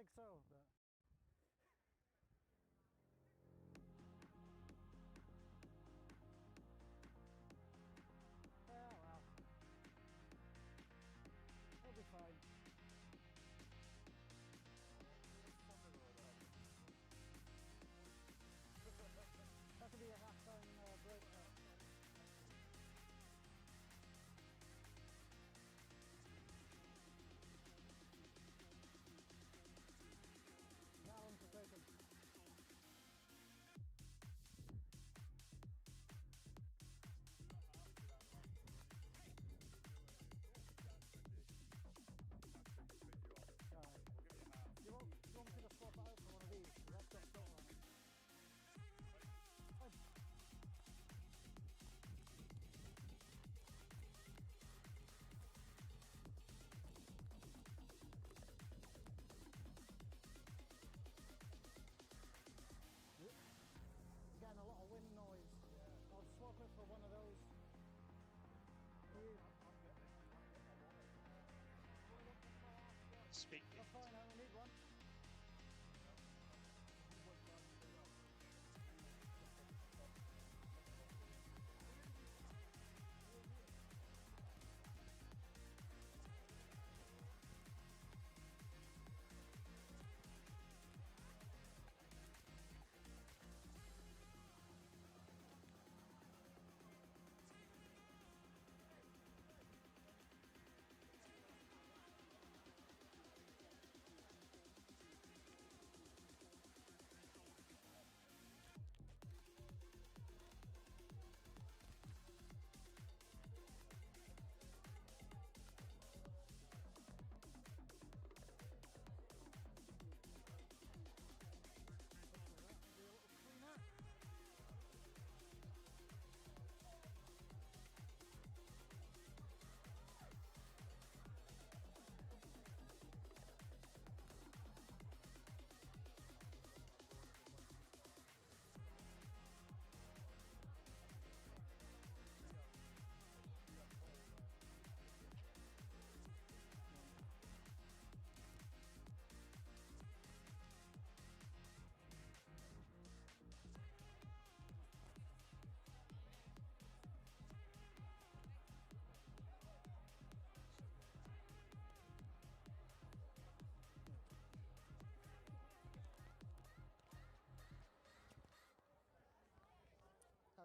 think so, but... Yeah, well. It'll be fine. That could be a half-time break. That one's a taken. You want me to swap it out for one of these? That's got salt on it. Getting a lot of wind noise. Yeah. I'll swap it for one of those. Speak. That's fine, I only need one.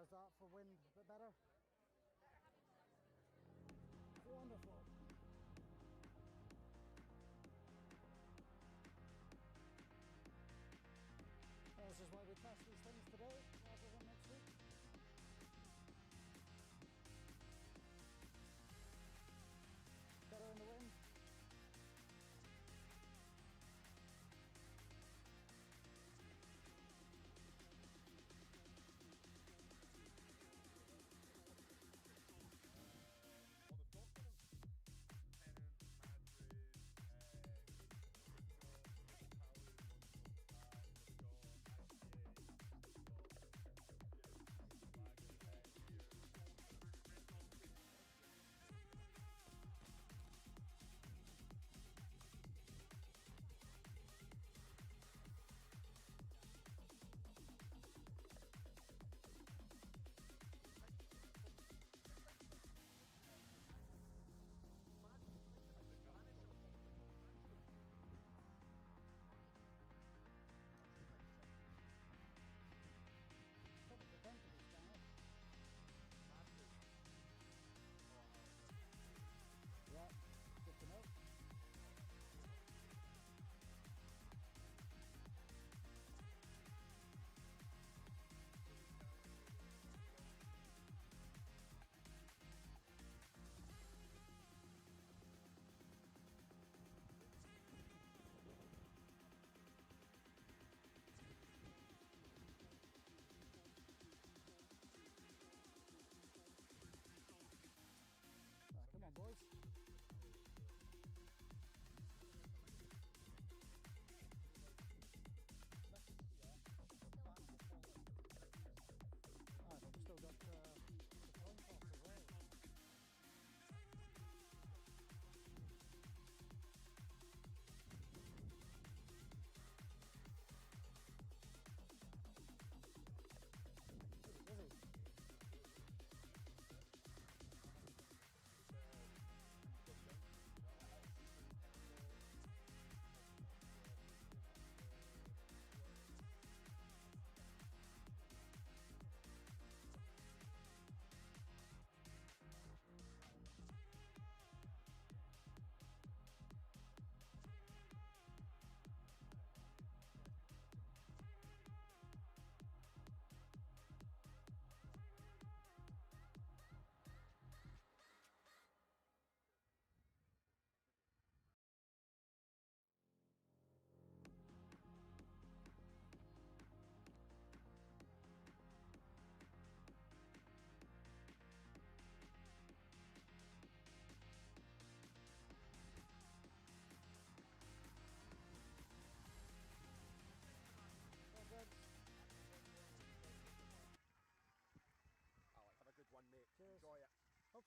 How's that for wind? A bit better? Wonderful. This is why we test these things today rather than next week. Better in the wind.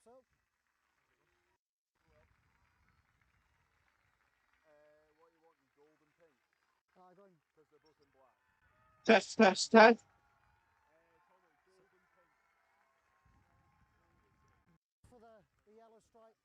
so. What you want, gold and pink? Going. Because they're both in black. Test, test, test. For the yellow stripe.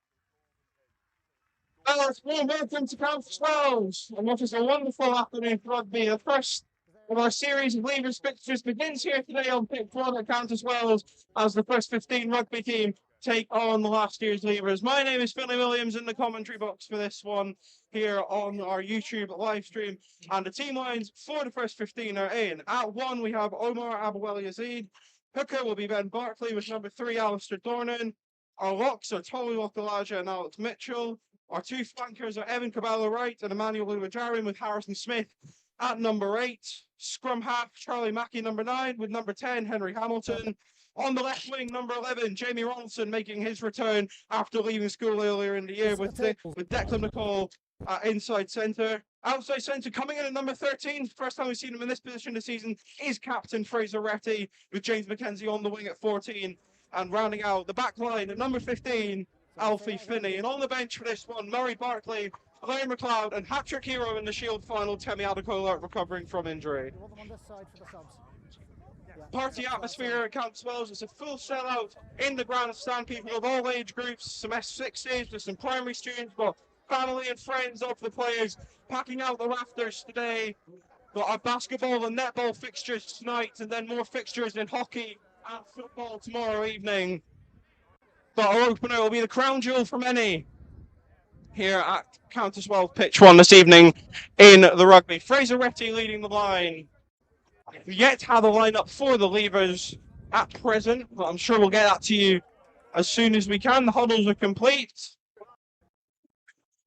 Welcome to Countesswells, and what is a wonderful afternoon for rugby. The first of our series of Leavers fixtures begins here today on pitch 1 at Countesswells as the first 15 rugby team take on last year's Leavers. My name is Finlay Williams in the commentary box for this one here on our YouTube live stream, and the team lines for the first 15 are in. At 1 we have Omar Abouel Yazid. Hooker will be Ben Barkley with number 3 Alistair Dornan. Our locks are Tommy Wakalaja and Alex Mitchell. Our two flankers are Evan Cabello-Wright and Emmanuel Uluwajarin with Harrison Smith at number 8. Scrum half, Charlie Mackey, number 9, with number 10, Henry Hamilton. On the left wing, number 11, Jamie Ronaldson making his return after leaving school earlier in the year with Declan McCall at inside centre. Outside centre, coming in at number 13, first time we've seen him in this position this season, is captain Fraser Retty, with James McKenzie on the wing at 14. And rounding out the back line at number 15, Alfie Finney. And on the bench for this one, Murray Barkley, Blair McLeod, and hat-trick hero in the Shield final, Temi Adekola, recovering from injury. You want them on this side for the subs. Party atmosphere at Countesswells. It's a full sellout in the grandstand. People of all age groups, some S6s, there's some primary students, but family and friends of the players packing out the rafters today. Got our basketball and netball fixtures tonight, and then more fixtures in hockey and football tomorrow evening. But our opener will be the crown jewel for many here at Countesswells pitch 1 this evening in the rugby. Fraser Retty leading the line. We've yet to have a lineup for the Leavers at present, but I'm sure we'll get that to you as soon as we can. The huddles are complete.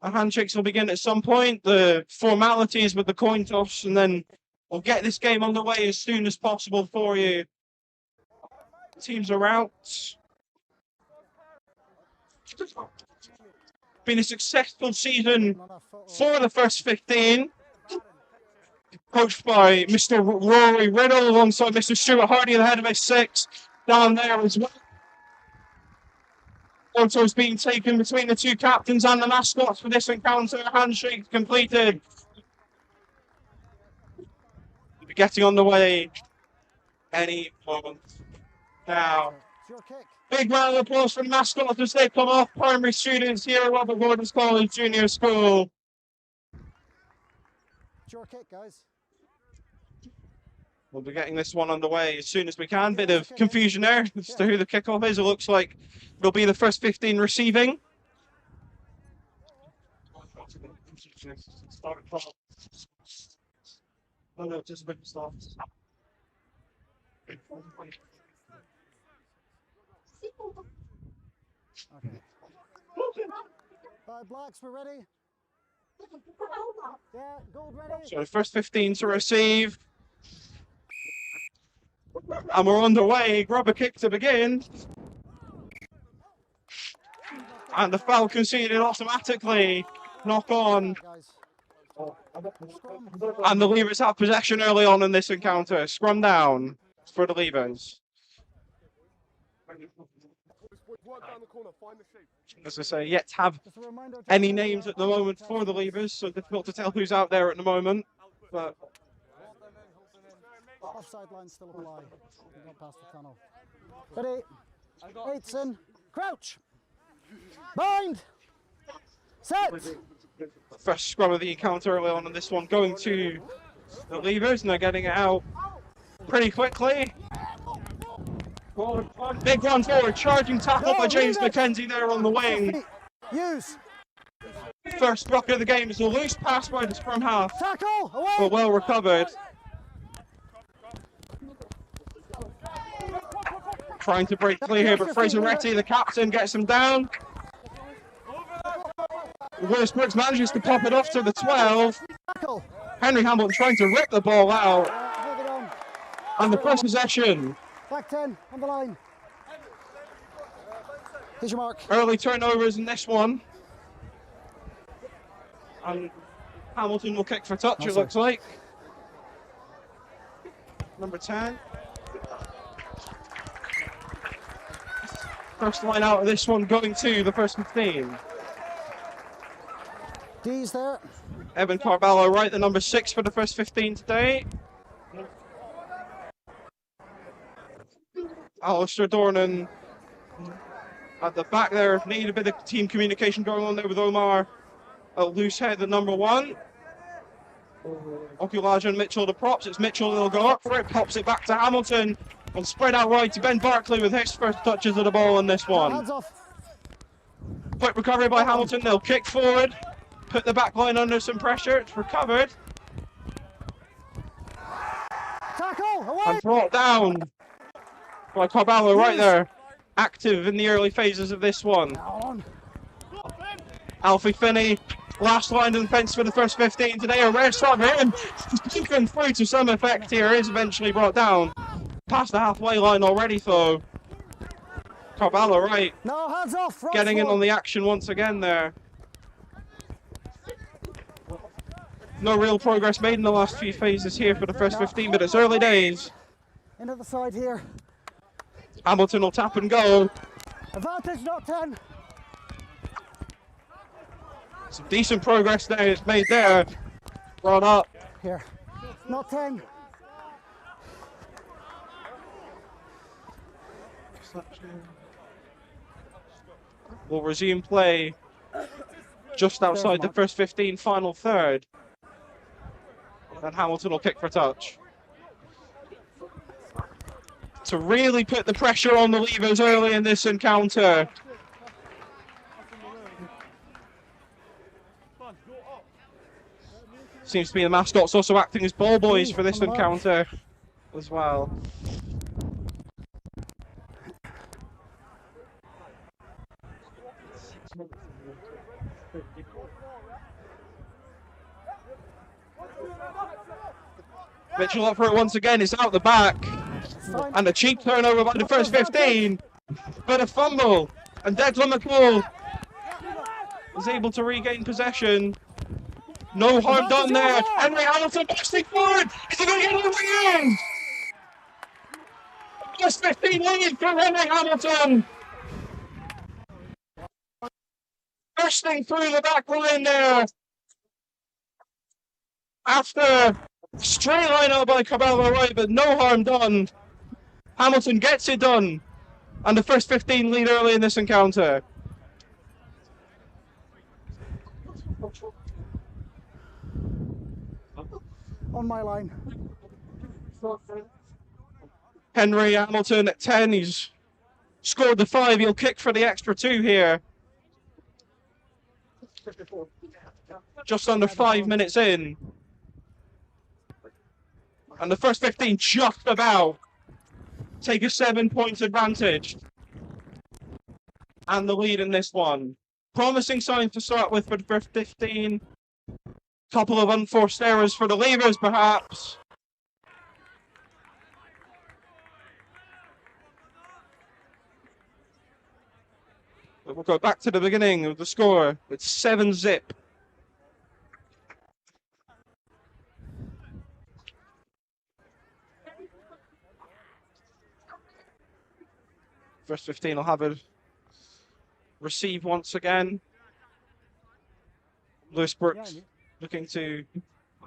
The handshakes will begin at some point. The formalities with the coin toss, and then we'll get this game underway as soon as possible for you. Teams are out. Been a successful season for the first 15. Coached by Mr. Rory Riddle alongside Mr. Stuart Hardy, the head of S6, down there as well. Photos being taken between the two captains and the mascots for this encounter. Handshake completed. We'll be getting on the way any moment now. Big round of applause for the mascots as they come off. Primary students here at Robert Gordon's College Junior School. It's your kick, guys. We'll be getting this one underway as soon as we can. Bit of confusion there as to who the kickoff is. It looks like it'll be the first 15 receiving. Oh no, just a bit of stuff. Okay. Blacks, we're ready. Yeah, gold ready. So first 15 to receive. And we're underway. Grab a kick to begin. And the foul conceded automatically. Knock on. And the Leavers have possession early on in this encounter. Scrum down for the Leavers. As I say, yet to have any names at the moment for the Leavers, so difficult to tell who's out there at the moment. But offside line still apply. Not past the tunnel. Ready. Eights in. Crouch. Bind. Set. First scrum of the encounter early on in this one going to the Leavers, and they're getting it out pretty quickly. Big run forward, charging tackle by James McKenzie there on the wing. Use. First ruck of the game is a loose pass by the scrum half, tackle, away. But well recovered. Trying to break clear here, but Fraser Retty, the captain, gets him down. Willis Brooks manages to pop it off to the 12. Henry Hamilton trying to rip the ball out. And the first possession. Back 10 on the line. Here's your mark. Early turnovers in this one. And Hamilton will kick for touch, it looks like. Number 10. First line out of this one going to the first 15. D's there. Evan Carvalho, right, the number 6 for the first 15 today. Alistair Dornan at the back there. Need a bit of team communication going on there with Omar. A loose head, the number 1. Okulaja and Mitchell the props. It's Mitchell that'll go up for it, pops it back to Hamilton, and spread out right to Ben Barkley with his first touches of the ball in this one. Hands off. Quick recovery by Hamilton. They'll kick forward, put the back line under some pressure. It's recovered Tackle, away. and brought down by Carvalho right there. Active in the early phases of this one. Down. Alfie Finney, last line of defence for the first 15 today. A rare start for him. He's been through to some effect here. Is eventually brought down. Past the halfway line already, though. Carvalho, right. No, hands off. Right Getting in foot. on the action once again there. No real progress made in the last few phases here for the first 15, but it's early days. Into the side here. Hamilton will tap and go. Advantage, not 10. Some decent progress there is made there. Brought up. Here. Not 10. We'll resume play just outside the first 15, final third. And Hamilton will kick for touch. To really put the pressure on the levers early in this encounter. Seems to be the mascots also acting as ball boys for this encounter as well. Mitchell up for it once again, it's out the back. And a cheap turnover by the first 15. But a fumble. And Declan McCall is able to regain possession. No harm done there. Henry Hamilton busting forward. Is he going to get it over the end? Just 15 lead for Henry Hamilton. Bursting through the back line there. After straight line out by Carvalho right, but no harm done. Hamilton gets it done. And the first 15 lead early in this encounter. On my line. Henry Hamilton at 10. He's scored the 5. He'll kick for the extra 2 here. Just under 5 minutes in. And the first 15 just about take a 7-point advantage. And the lead in this one. Promising signs to start with for the first 15. Couple of unforced errors for the levers, perhaps. But we'll go back to the beginning of the score. It's 7-zip. First 15 will have it receive once again. Lewis Brooks looking to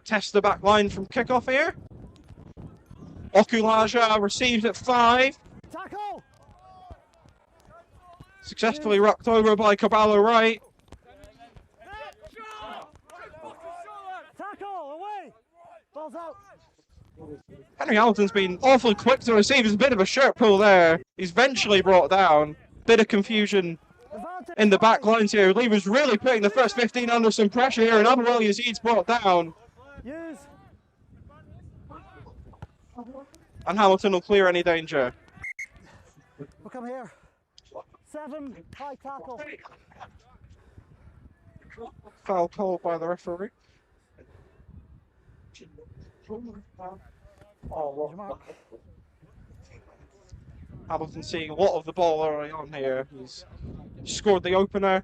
test the back line from kickoff here. Okulaja receives at 5. Tackle! Successfully rocked over by Carvalho right. Tackle, away! Ball's out. Henry Hamilton's been awfully quick to receive. There's a bit of a shirt pull there. He's eventually brought down. Bit of confusion Advantage. in the back lines here. Lever's really putting the first 15 under some pressure here, and Abdul Yazid's brought down. Use. And Hamilton will clear any danger. We'll come here. 7, high tackle. Foul called by the referee. Hamilton seeing a lot of the ball early on here. He's scored the opener.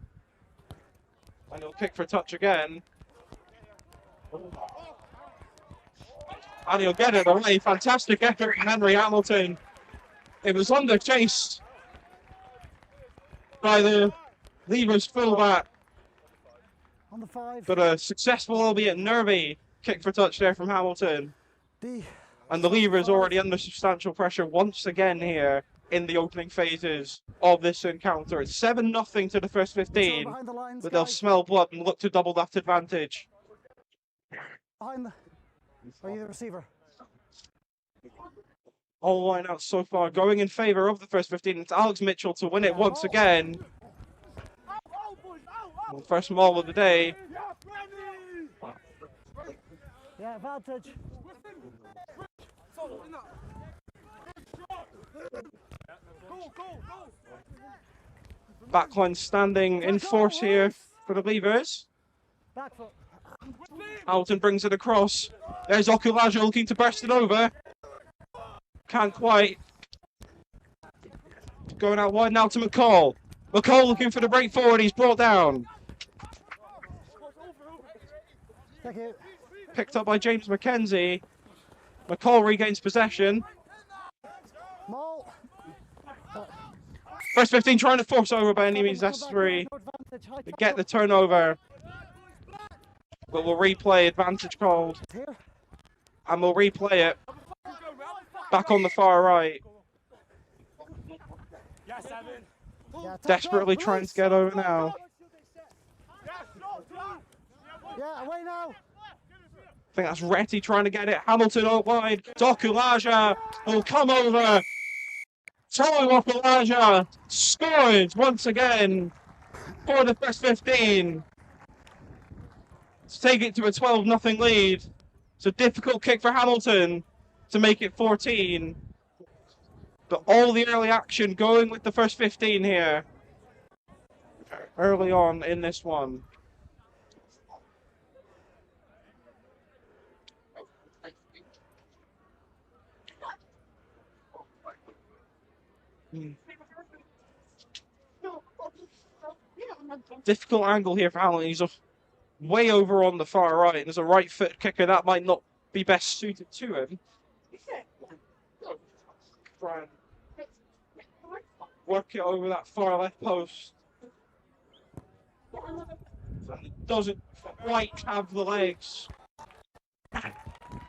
And he'll kick for touch again. And he'll get it away. Fantastic effort from Henry Hamilton. It was under chase by the Leavers fullback. On the 5. But a successful, albeit nervy, kick for touch there from Hamilton. D. And the Leavers already under substantial pressure once again here in the opening phases of this encounter. It's 7-0 to the first 15, Behind the lines, but they'll guys. smell blood and look to double that advantage. Behind the... Are you the receiver? All line out so far going in favour of the first 15. It's Alex Mitchell to win it once again. Well, first maul of the day. Yeah, advantage. Backline standing in force here for the Leavers. Back foot. Hamilton brings it across. There's Okulaja looking to burst it over. Can't quite. Going out wide now to McCall. McCall looking for the break forward. He's brought down. Thank you. Picked up by James McKenzie. McCall regains possession. Maul. First 15 trying to force over by any means necessary to get the turnover. But we'll replay, advantage called. Here. And we'll replay it. Back on the far right. Yeah, Desperately trying to get over now. Yeah, away now. I think that's Retty trying to get it. Hamilton out wide. Okulaja will come over. Tolo Okulaja scored once again for the first 15. To take it to a 12-0 lead. It's a difficult kick for Hamilton to make it 14. But all the early action going with the first 15 here. Early on in this one. Difficult angle here for Hamilton. He's way over on the far right. There's a right foot kicker that might not be best suited to him. Try and work it over that far left post. And it doesn't quite have the legs.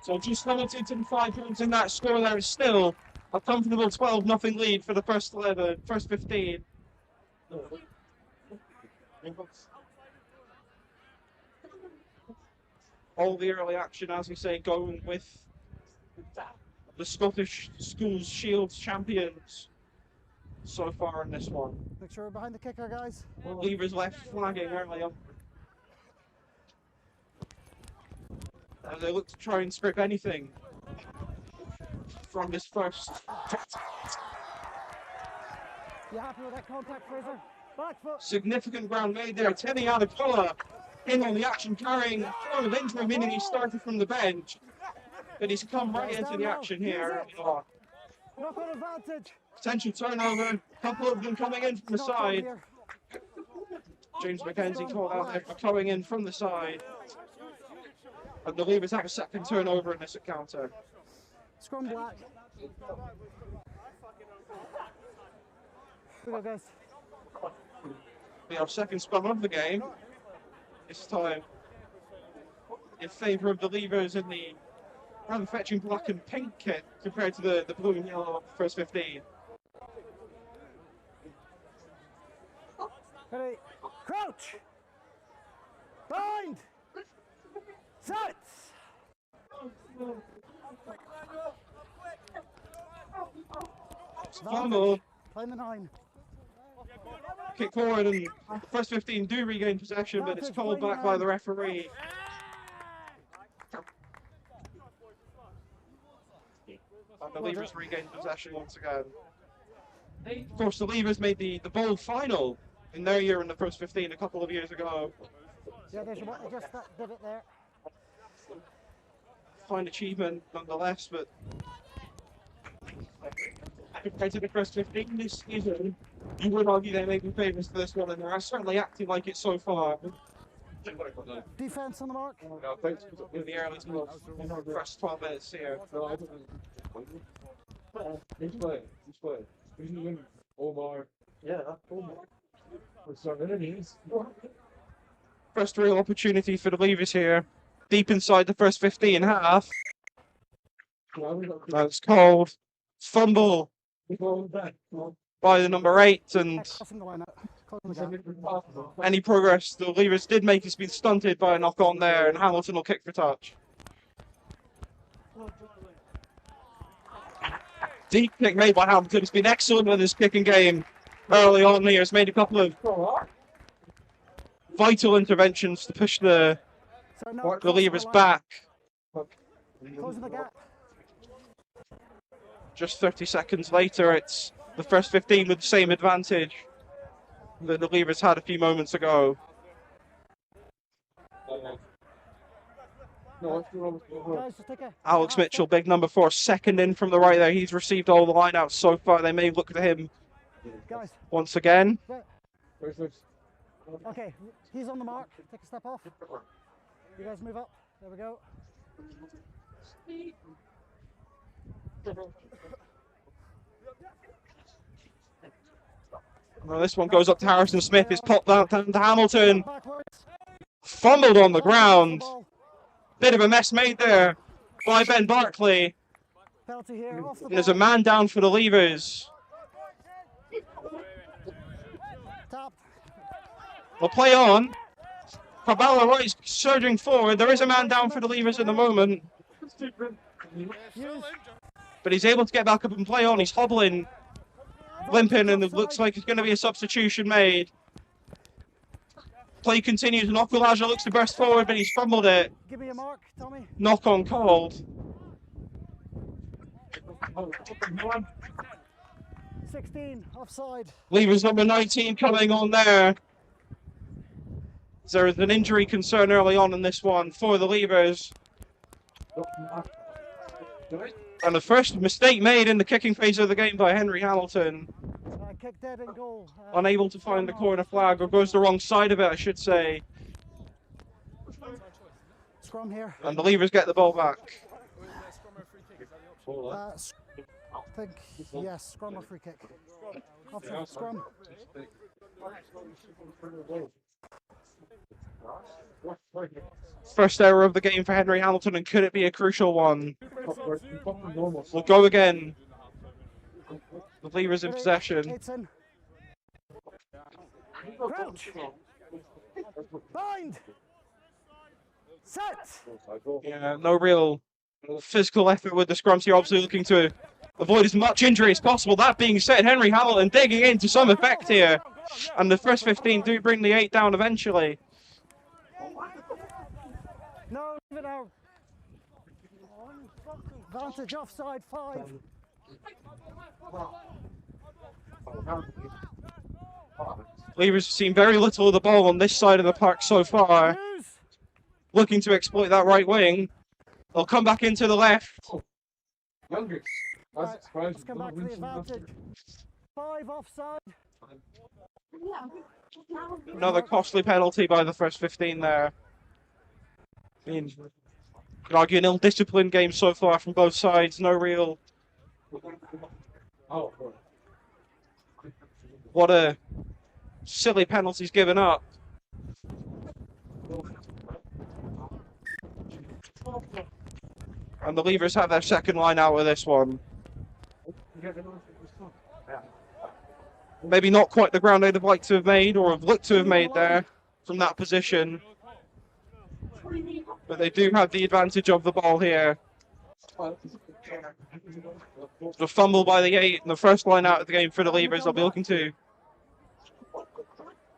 So just limited to 5 points in that score. There is still a comfortable 12-0 lead for the first 11, first 15. All the early action, as we say, going with the Scottish Schools Shields champions so far in this one. Make sure we're behind the kicker, guys. Leavers left flagging early on. As they look to try and strip anything from this first. You happy with that contact, Fraser? Back foot. Significant ground made there. Teddy Adekola in on the action, carrying a of injury, meaning he started from the bench. But he's come right into the action here. Knock on advantage. Potential turnover, a couple of them coming in from the side. James McKenzie called out there for coming in from the side. And the Leavers have a second turnover in this encounter. Scrum black. Here we go, guys. We have second scrum of the game. This time in favour of the Leavers in the rather fetching black and pink kit compared to the blue and yellow of the first 15. Ready. Crouch. Bind. Set. Fumble. Play the 9. Kick forward, and the first 15 do regain possession, but it's called back by the referee. And the Leavers regain possession once again. Of course, the Leavers made the bowl final in their year in the first 15 a couple of years ago. Yeah, there's your just that divot there. Fine achievement nonetheless, but compared to the first 15 this season, you would argue they may be favourites for this one, and they're certainly acting like it so far. Defense on the mark. In the early in the first 12 minutes here. Omar. Yeah, Omar. First real opportunity for the Leavers here. Deep inside the first 50.5. That's called fumble by the number 8, and Crossing the line out. Closing the gap. any progress the Leavers did make has been stunted by a knock on there, and Hamilton will kick for touch. Deep kick made by Hamilton. He's been excellent with his kicking game early on here. He's made a couple of vital interventions to push the So no, Leavers line. back. Closing the gap. Just 30 seconds later, it's the first 15 with the same advantage that the Leavers had a few moments ago. Guys, just take a Alex Mitchell, big number 4, second in from the right there. He's received all the lineouts so far. They may look at him Guys, once again. okay, he's on the mark. Take a step off. You guys move up. There we go. Well, this one goes up to Harrison Smith. It's popped down to Hamilton. Backwards. Fumbled on the Off the ground. ball. Bit of a mess made there by Ben Barkley. Penalty here. Off the There's a ball. man down for the Leavers. Tapped. They'll play on. Caballa Roy's surging forward. There is a man down for the Leavers at the moment, Use. but he's able to get back up and play on. He's hobbling, limping, and it looks like it's going to be a substitution made. Play continues, and Okulaja looks to burst forward, but he's fumbled it. Give me a mark, Tommy. Knock on called. 16, offside. Leavers number 19 coming on there. There is an injury concern early on in this one for the Leavers. And the first mistake made in the kicking phase of the game by Henry Hamilton. Kick dead in goal. Unable to find the corner flag, or goes the wrong side of it, I should say. Scrum here. And the Leavers get the ball back. I think, yes, scrum or free kick. Option, scrum. First error of the game for Henry Hamilton, and could it be a crucial one? We'll go again. The Leavers in possession. It's in. Crouch. Bind. Set. Yeah, no real physical effort with the scrums here, obviously looking to avoid as much injury as possible. That being said, Henry Hamilton digging into some effect here. And the first 15 do bring the 8 down eventually. No, leave it out. Vantage offside 5. Leavers have seen very little of the ball on this side of the park so far. Use. Looking to exploit that right wing. They'll come back into the left. Right, let's come back to the advantage. 5 offside. Another costly penalty by the first 15 there. I mean, you could argue an ill-disciplined game so far from both sides. No real... What a silly penalties given up. And the Leavers have their second line out with this one. Maybe not quite the ground they'd have liked to have made, or have looked to have made there from that position. But they do have the advantage of the ball here. The fumble by the 8 and the first line out of the game for the Leavers. They'll be looking to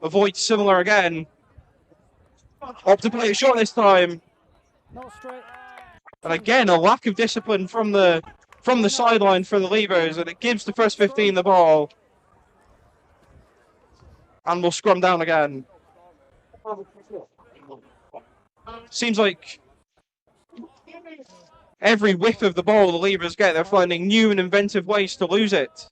avoid similar again. Opt to play it short this time. Not straight. And again, a lack of discipline from the sideline for the Leavers, and it gives the first 15 the ball. And we'll scrum down again. Seems like every whiff of the ball the Leavers get, they're finding new and inventive ways to lose it.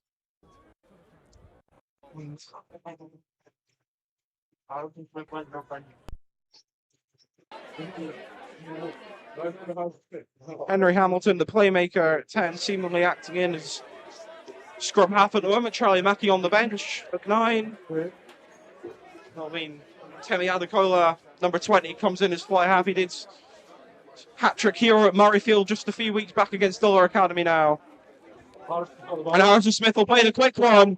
Henry Hamilton, the playmaker at 10, seemingly acting in as scrum half at the moment. Charlie Mackey on the bench at 9. I mean, Temi Adekola, number 20, comes in as fly half. He did hat-trick hero at Murrayfield just a few weeks back against Dollar Academy now. And Harrison Smith will play the quick one.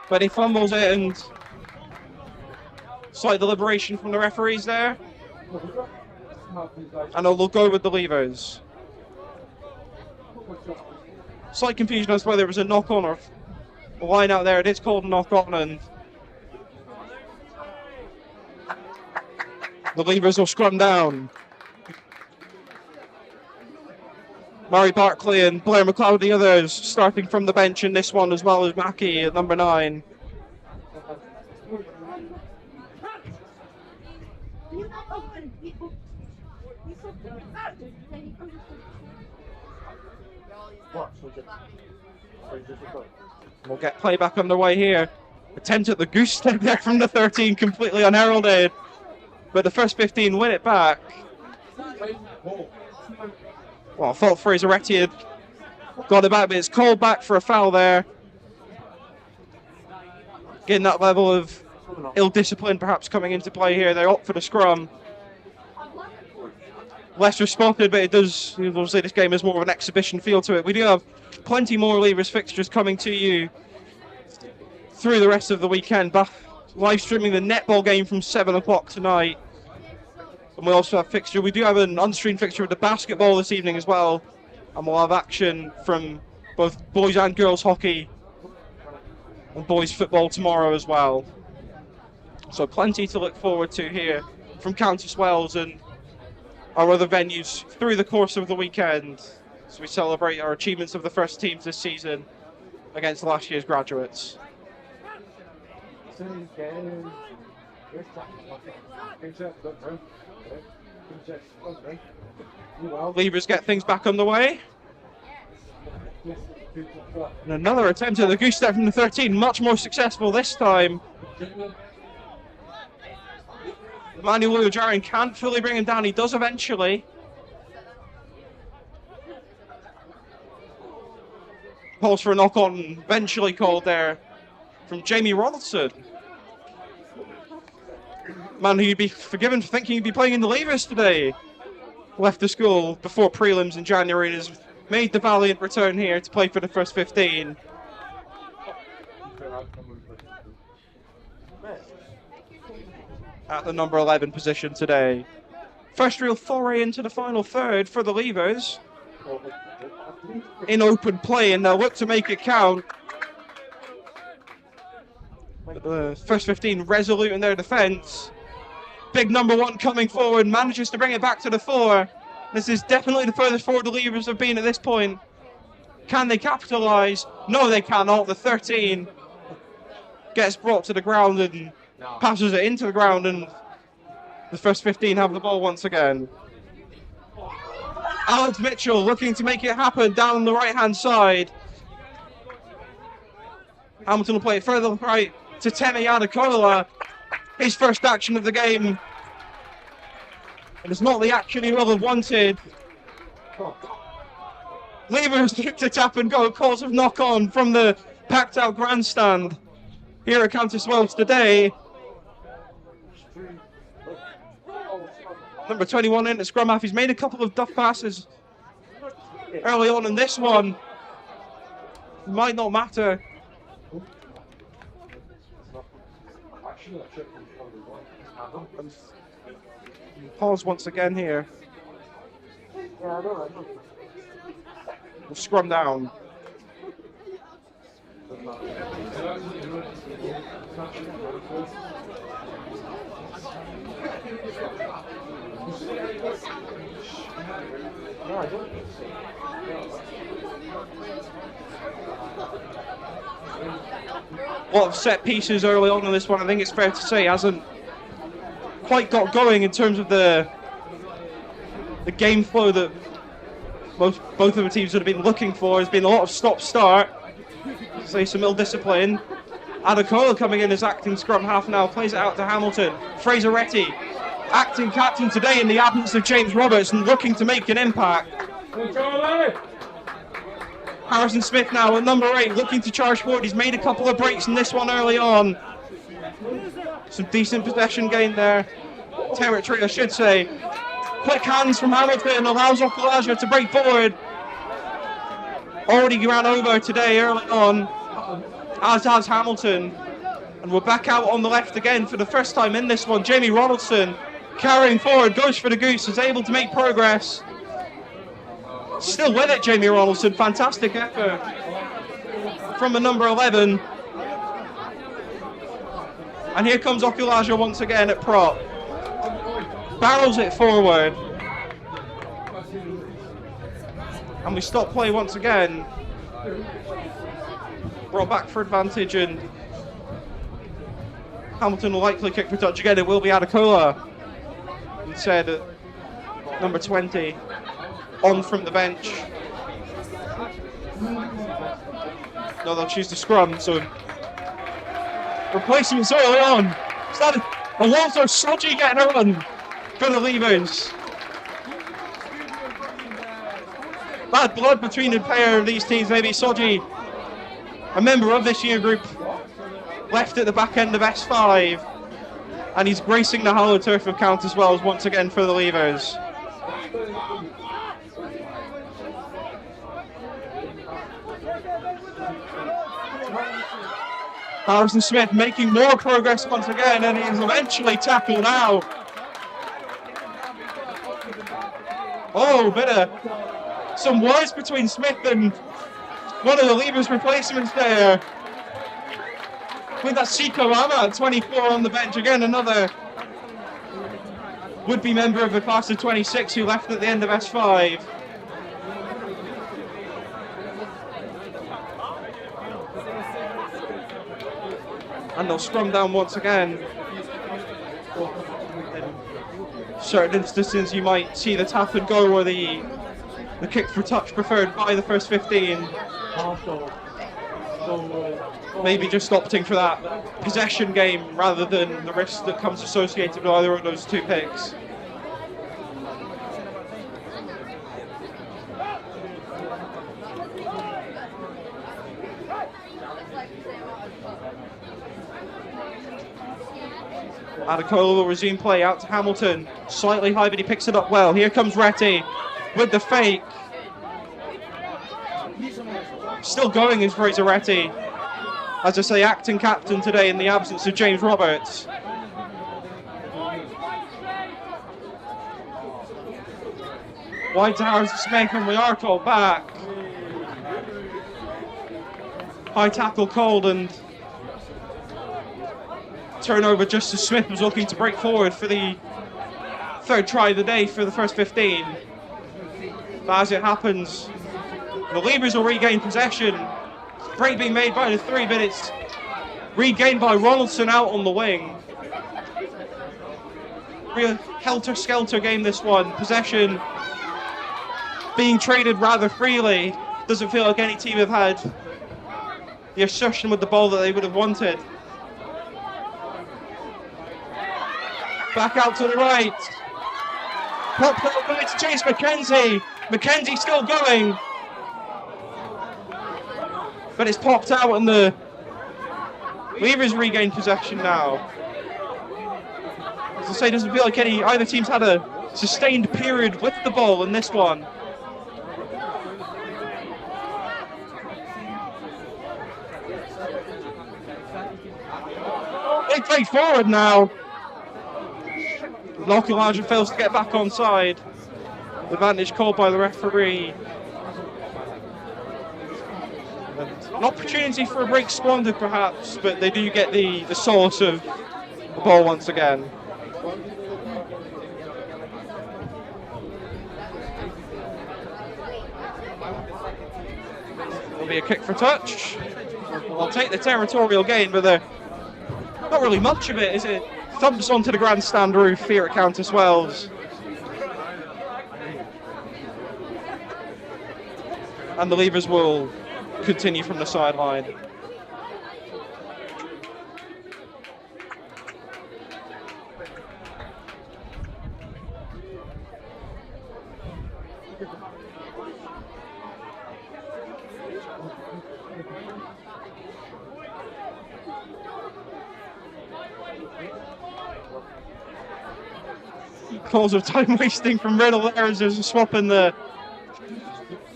But he fumbles it, and slight deliberation from the referees there. And they'll go with the levers. Slight confusion as to whether there was a knock-on or a line out there. It is called a knock-on, and the levers will scrum down. Murray Barkley and Blair McLeod, the others, starting from the bench in this one, as well as Mackie at number 9. We'll get play back underway here. Attempt at the goose step there from the 13, completely unheralded. But the first 15 win it back. Well, I thought Fraseretti had got it back, but it's called back for a foul there. Getting that level of ill discipline perhaps coming into play here. They opt for the scrum. Leicester spotted, but it does, obviously this game has more of an exhibition feel to it. We do have plenty more Levers fixtures coming to you through the rest of the weekend. Live streaming the netball game from 7 o'clock tonight. And we also have fixture. We do have an unstreamed fixture with the basketball this evening as well. And we'll have action from both boys and girls hockey and boys football tomorrow as well. So plenty to look forward to here from Countesswells and our other venues through the course of the weekend as we celebrate our achievements of the first teams this season against last year's graduates. Levers get things back underway. And another attempt at the goose step from the 13, much more successful this time. Emmanuel Ujarian can't fully bring him down. He does eventually. Calls for a knock-on, eventually called there from Jamie Ronaldson. Man who'd be forgiven for thinking he'd be playing in the Levers today. Left the school before prelims in January and has made the valiant return here to play for the first 15. At the number 11 position today. First real foray into the final third for the Levers. In open play, and they'll look to make it count. But the first 15 resolute in their defence. Big number 1 coming forward, manages to bring it back to the 4. This is definitely the furthest forward the Levers have been at this point. Can they capitalise? No, they cannot. The 13 gets brought to the ground and passes it into the ground, and the first 15 have the ball once again. Alex Mitchell looking to make it happen down on the right-hand side. Hamilton will play it further right to Temi Adekola. His first action of the game. And it's not the action he will have wanted. Levers look to tap and go. Calls of knock-on from the packed-out grandstand here at Countesswells today. Number 21 into scrum half. He's made a couple of duff passes early on in this one. Might not matter. Pause once again here. We'll scrum down. A lot of set pieces early on in this one. I think it's fair to say hasn't quite got going in terms of the game flow that both of the teams would have been looking for. There's been a lot of stop-start. Say some ill discipline. Adekola coming in as acting scrum half now, plays it out to Hamilton. Fraseretti, acting captain today in the absence of James Roberts and looking to make an impact. Harrison Smith now at number 8, looking to charge forward. He's made a couple of breaks in this one early on. Some decent possession gain there. Territory, I should say. Quick hands from Hamilton allows Okulaja to break forward. Already ran over today early on, as has Hamilton. And we're back out on the left again for the first time in this one. Jamie Ronaldson carrying forward, goes for the goose, is able to make progress. Still with it, Jamie Ronaldson. Fantastic effort from the number 11. And here comes Okulaja once again at prop. Barrels it forward. And we stop play once again. Brought back for advantage, and Hamilton will likely kick for touch again. It will be Adekola instead at number 20. On from the bench. No, they'll choose the scrum, so replacements early on. Is that a Walter Soji getting a run for the Levers? Bad blood between the pair of these teams. Maybe Soji, a member of this year group, left at the back end of S5, and he's gracing the hollow turf of Countesswells once again for the Levers. Harrison Smith making more progress once again, and he is eventually tackled out. Oh, bit of some words between Smith and one of the Levers replacements there. With that Siko Ama at 24 on the bench again, another would-be member of the class of 26 who left at the end of S5. And they'll scrum down once again. In certain instances you might see the tap and go or the kick for touch preferred by the first 15. Maybe just opting for that possession game rather than the risk that comes associated with either of those two picks. Adekola will resume play out to Hamilton. Slightly high, but he picks it up well. Here comes Retty with the fake. Still going is Fraser Retty. As I say, acting captain today in the absence of James Roberts. Wide to Harrison Smith, and we are called back. High tackle called, and turnover just as Smith was looking to break forward for the third try of the day for the first 15. But as it happens, the Levers will regain possession. Break being made by the 3, but it's regained by Ronaldson out on the wing. Real helter-skelter game, this one. Possession being traded rather freely. Doesn't feel like any team have had the assertion with the ball that they would have wanted. Back out to the right. Popped out by to Chase McKenzie. McKenzie still going. But it's popped out, and the Levers regain possession now. As I say, doesn't feel like either team's had a sustained period with the ball in this one. They play forward now. Okulaja fails to get back on side. Advantage called by the referee. An opportunity for a break squandered perhaps, but they do get the source of the ball once again. There'll be a kick for touch. I'll take the territorial gain, but not really much of it, is it? Thumps onto the grandstand roof here at Countesswells. And the Levers will continue from the sideline. calls of time wasting from Riddle there as there's a swap on the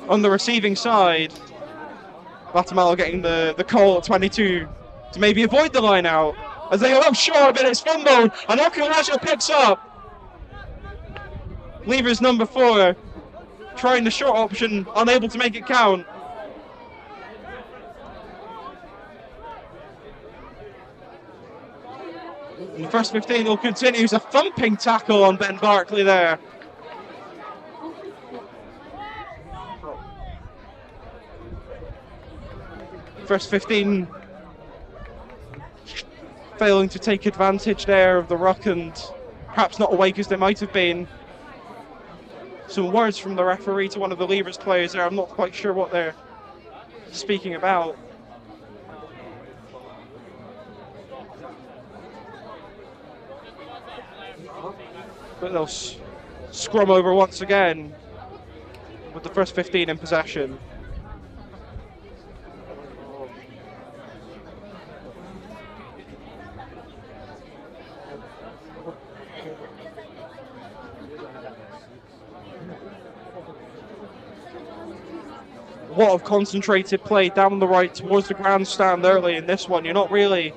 receiving side. Guatemala getting the call at 22 to maybe avoid the line out as they go up short, but it's fumbled and Okulaja picks up. Leavers number 4 trying the short option, unable to make it count. And the first 15 will continue. A thumping tackle on Ben Barkley there. First 15 failing to take advantage there of the ruck and perhaps not awake as they might have been. Some words from the referee to one of the Leavers players there. I'm not quite sure what they're speaking about. But they'll scrum over once again with the first 15 in possession. A lot of concentrated play down the right towards the grandstand early in this one. You're not really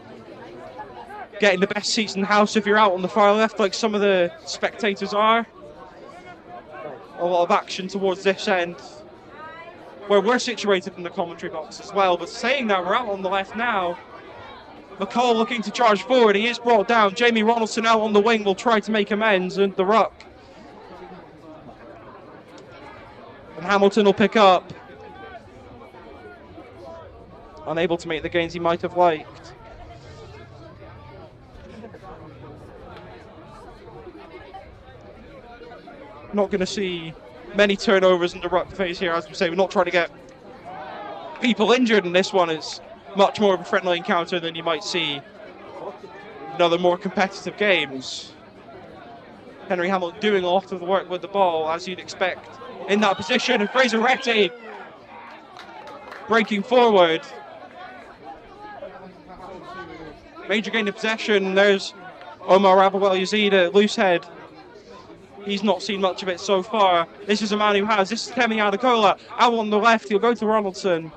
getting the best seats in the house if you're out on the far left like some of the spectators are. A lot of action towards this end where we're situated in the commentary box as well. But saying that, we're out on the left now. McCall looking to charge forward. He is brought down. Jamie Ronaldson out on the wing will try to make amends, and the ruck. And Hamilton will pick up. Unable to make the gains he might have liked. Not going to see many turnovers in the ruck phase here. As we say, we're not trying to get people injured in this one. It's much more of a friendly encounter than you might see in other more competitive games. Henry Hamilton doing a lot of the work with the ball, as you'd expect in that position. And Fraser Retty breaking forward. Major gain of possession. There's Omar Abawel Yazid at loose head. He's not seen much of it so far. This is a man who has. This is Kemi Adekola. Out on the left, he'll go to Ronaldson.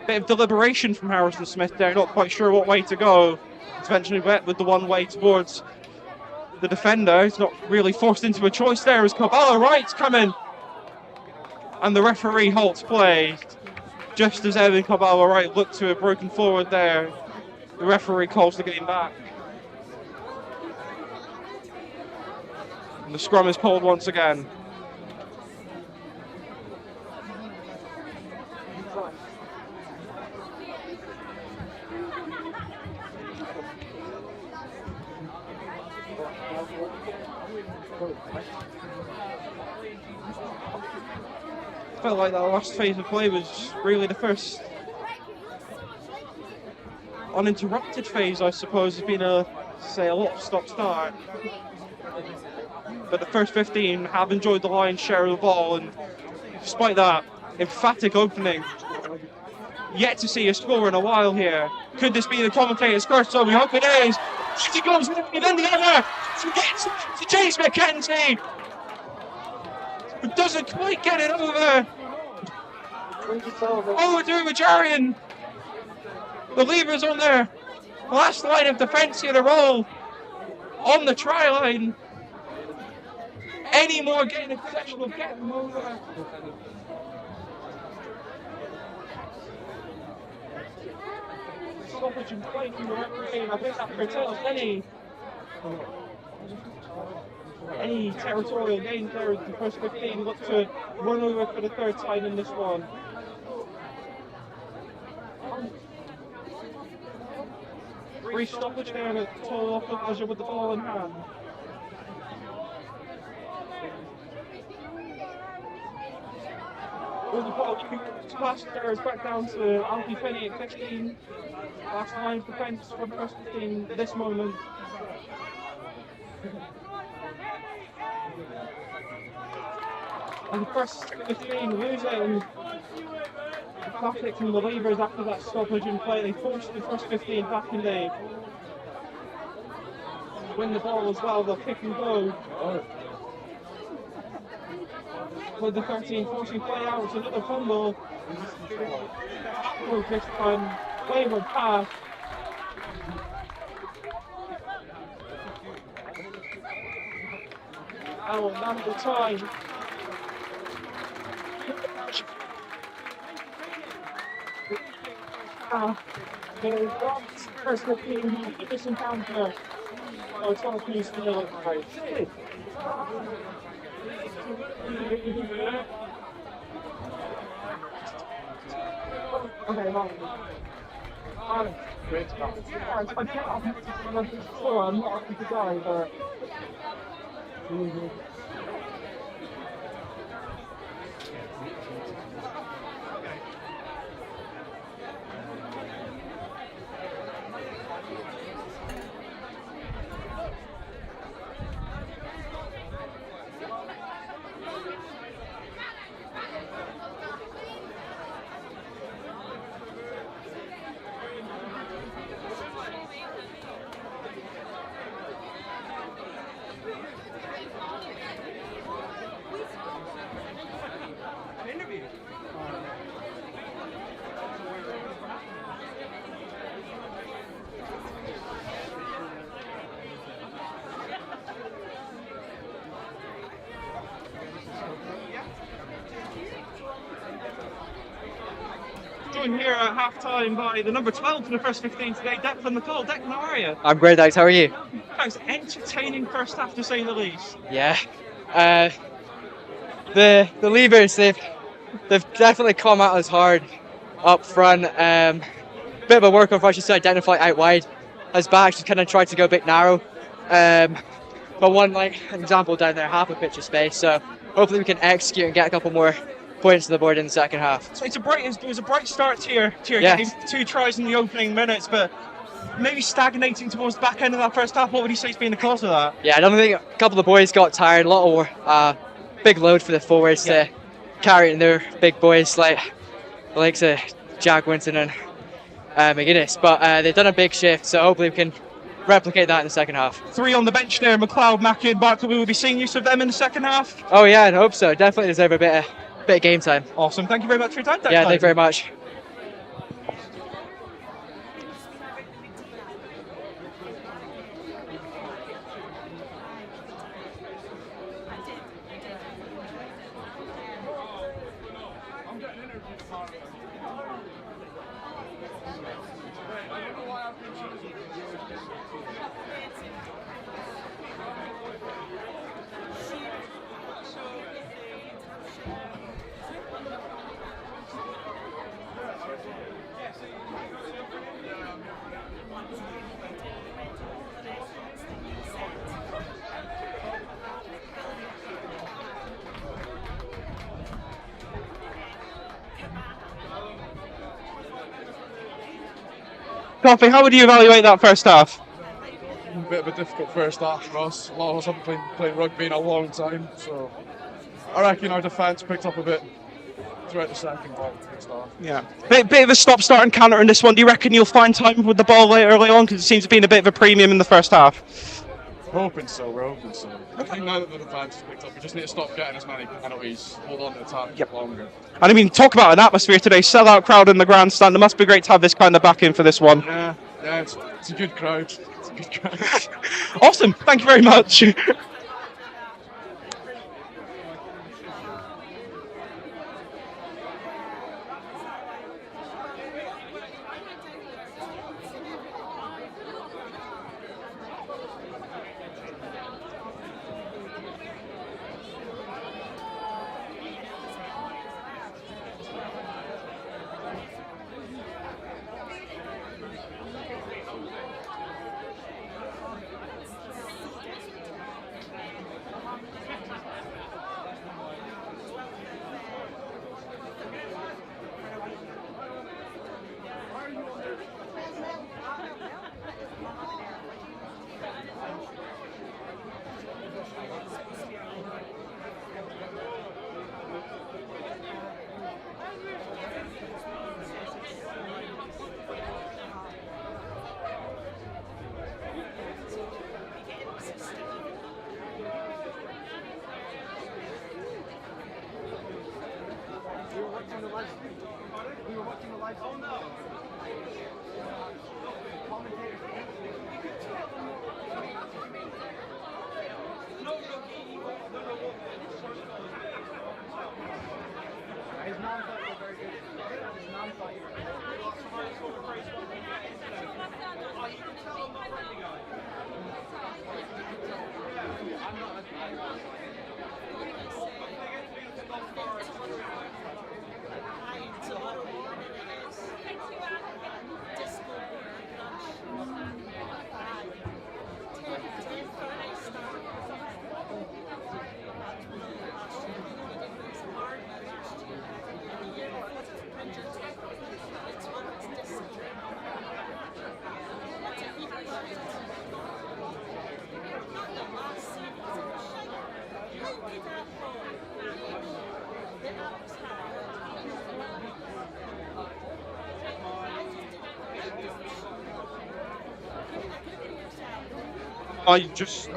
Bit of deliberation from Harrison Smith there. Not quite sure what way to go. He's eventually went with the one way towards the defender. He's not really forced into a choice there as Caballa Wright's coming. And the referee halts play. Just as Evan Caballa Wright looked to have broken forward there, the referee calls the game back. And the scrum is pulled once again. Felt like that last phase of play was really the first uninterrupted phase, I suppose. It's been a lot of stop-start. But the first 15 have enjoyed the lion's share of the ball, and despite that emphatic opening, yet to see a score in a while here. Could this be the commentator's curse? So we hope it is. She goes with it, then the other. She gets to Chase McKenzie, but doesn't quite get it over. Oh, Majarian. The Leavers on their last line of defence here, they're all on the try line. Any more gain of possession will get them over. Stoppage and play from the referee, and I think that curtails any territorial gain there as the first 15 look to run over for the third time in this one. Brief stoppage there, but total off the measure with the ball in hand. All the ball splashed there is back down to Alfie Finney at 15. Last line of defence for the first 15 at this moment. And the first 15 losing classic from the Leavers after that stoppage in play. They forced the first 15 back and they win the ball as well. They'll kick and go. With the 13 forcing play out, it's another fumble. Just wayward pass. Oh, none of the time. They dropped first 15 this encounter. Oh, it's all piece to the right. Okay, great stuff. I can't sure I'm not going to die, but joined here at half-time by the number 12 for the first 15 today, Declan McCall. Declan, how are you? I'm great, thanks. How are you? Thanks. Entertaining first half, to say the least. Yeah. The Leavers, they've definitely come at us hard up front. Bit of a work for us just to identify out wide. As backs just kind of tried to go a bit narrow. But one example down there, half a pitch of space. So hopefully we can execute and get a couple more points to the board in the second half. So it was a bright start to your Yes. game. 2 tries in the opening minutes, but maybe stagnating towards the back end of that first half. What would you say has been the cause of that? Yeah, I don't think a couple of the boys got tired. A lot of big load for the forwards to carry in their big boys like the likes of Jack Winton and McGuinness. But they've done a big shift, so hopefully we can replicate that in the second half. 3 on the bench there, McLeod, Mackey and Barkley. We will be seeing use of them in the second half. Oh yeah, I hope so. Definitely deserve a bit of game time. Awesome. Thank you very much for your time, Declan. Yeah, thank you very much. Coffee, how would you evaluate that first half? A bit of a difficult first half for us. A lot of us haven't been playing rugby in a long time, so I reckon our defence picked up a bit throughout the second part of the first half. Yeah. Bit of a stop-start and counter in this one. Do you reckon you'll find time with the ball early on? Because it seems to be a bit of a premium in the first half. We're hoping so. I think now that the defence has picked up, we just need to stop getting as many penalties, hold on to the attack a bit longer. And I mean, talk about an atmosphere today. Sell-out crowd in the grandstand. It must be great to have this kind of backing for this one. Yeah, it's a good crowd. It's a good crowd. Awesome. Thank you very much.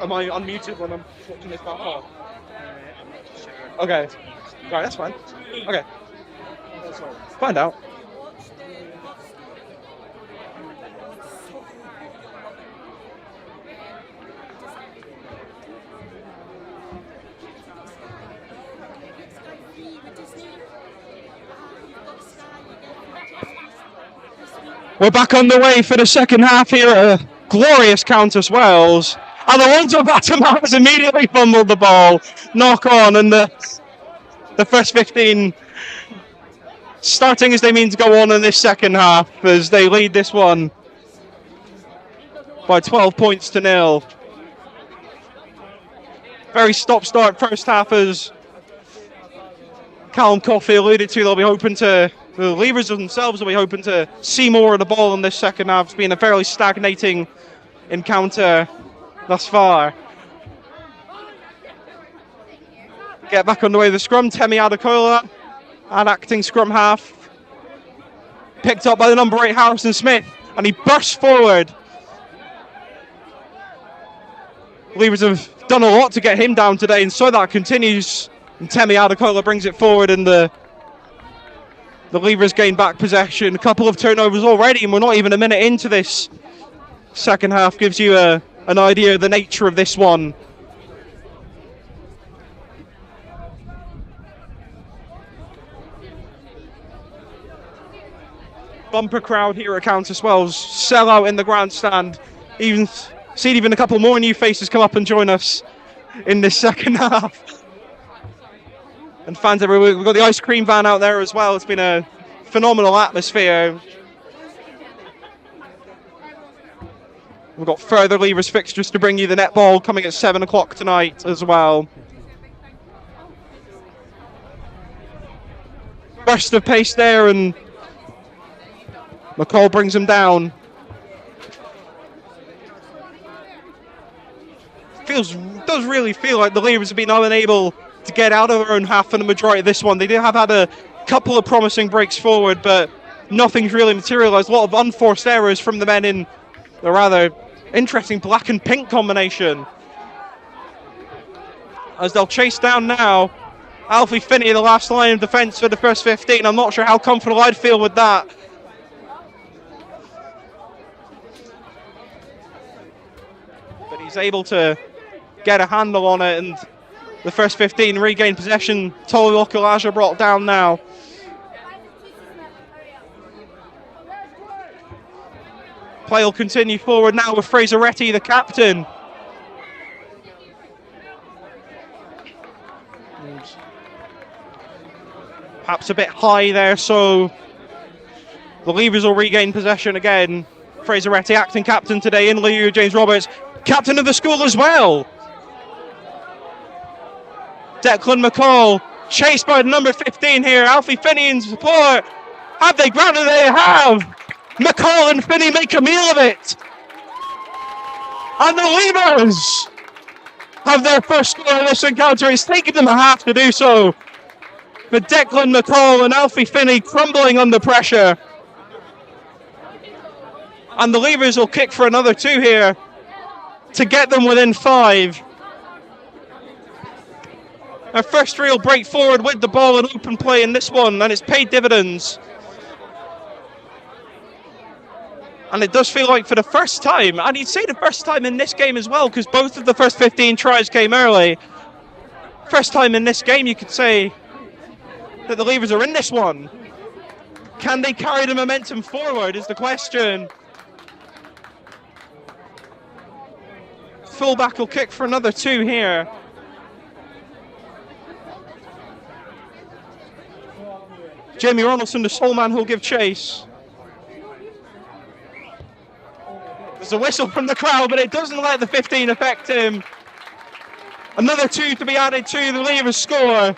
Am I unmuted when I'm watching this back on? Okay. Right, that's fine. Okay. Find out. We're back on the way for the second half here at a glorious Countesswells. And the ones who bottom has immediately fumbled the ball. Knock on, and the first 15 starting as they mean to go on in this second half as they lead this one by 12 points to 0. Very stop-start first half, as Callum Coffey alluded to. They'll be hoping to, the Leavers themselves will be hoping to see more of the ball in this second half. It's been a fairly stagnating encounter thus far. Get back underway the scrum. Temi Adekola, an acting scrum half, picked up by the number 8 Harrison Smith, and he bursts forward. Leavers have done a lot to get him down today, and so that continues. And Temi Adekola brings it forward, and the Leavers gain back possession. A couple of turnovers already, and we're not even a minute into this second half. Gives you an idea of the nature of this one. Bumper crowd here at Countesswells. Sell out in the grandstand. Even a couple more new faces come up and join us in this second half. And fans everywhere. We've got the ice cream van out there as well. It's been a phenomenal atmosphere. We've got further Leavers fixtures to bring you. The netball coming at 7 o'clock tonight as well. Burst of pace there, and McCall brings him down. Does really feel like the Leavers have been unable to get out of their own half for the majority of this one. They did have had a couple of promising breaks forward, but nothing's really materialised. A lot of unforced errors from the men in the rather interesting black and pink combination. As they'll chase down now Alfie Finney, the last line of defence for the first 15. I'm not sure how comfortable I'd feel with that. But he's able to get a handle on it, and the first 15 regain possession. Tolu Okulaja brought down now. Play will continue forward now with Fraser Retty, the captain. Perhaps a bit high there, so the Leavers will regain possession again. Fraser Retty, acting captain today in lieu of James Roberts, captain of the school as well. Declan McCall, chased by number 15 here. Alfie Finney in support. Have they grounded? They have. McCall and Finney make a meal of it. And the Leavers have their first score in this encounter. It's taken them a half to do so. But Declan McCall and Alfie Finney crumbling under pressure. And the Leavers will kick for another 2 here to get them within 5. Our first real break forward with the ball and open play in this one, and it's paid dividends. And it does feel like for the first time, and you'd say the first time in this game as well, because both of the first 15 tries came early. First time in this game, you could say that the Leavers are in this one. Can they carry the momentum forward is the question. Fullback will kick for another 2 here. Jamie Ronaldson, the sole man who'll give chase. There's a whistle from the crowd, but it doesn't let the 15 affect him. Another 2 to be added to the Leavers score.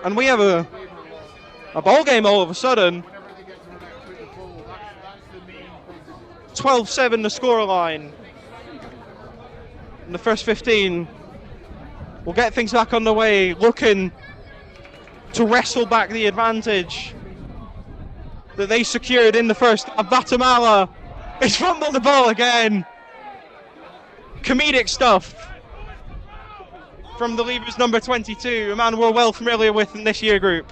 And we have a ball game all of a sudden. 12-7 the scoreline. And the first 15 will get things back on the way, looking to wrestle back the advantage that they secured in the first. Batamala has fumbled the ball again. Comedic stuff from the Leavers number 22, a man we're well familiar with in this year group.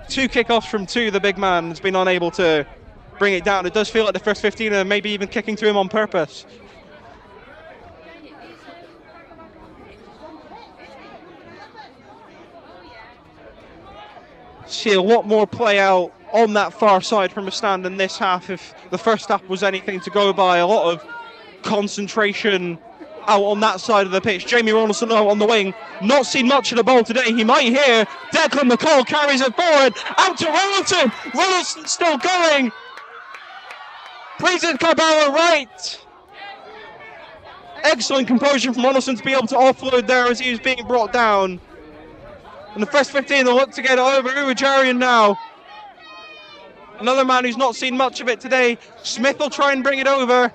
Two kickoffs from 2, the big man has been unable to bring it down. It does feel like the first 15 are maybe even kicking to him on purpose. See a lot more play out on that far side from a stand in this half. If the first half was anything to go by, a lot of concentration out on that side of the pitch. Jamie Ronaldson out on the wing, not seen much of the ball today. He might hear Declan McCall carries it forward, out to Ronaldson. Ronaldson still going. Plays it Carbaro right. Excellent composure from Ronaldson to be able to offload there as he was being brought down. And the first 15 will look to get it over. Uwajarian now. Another man who's not seen much of it today. Smith will try and bring it over.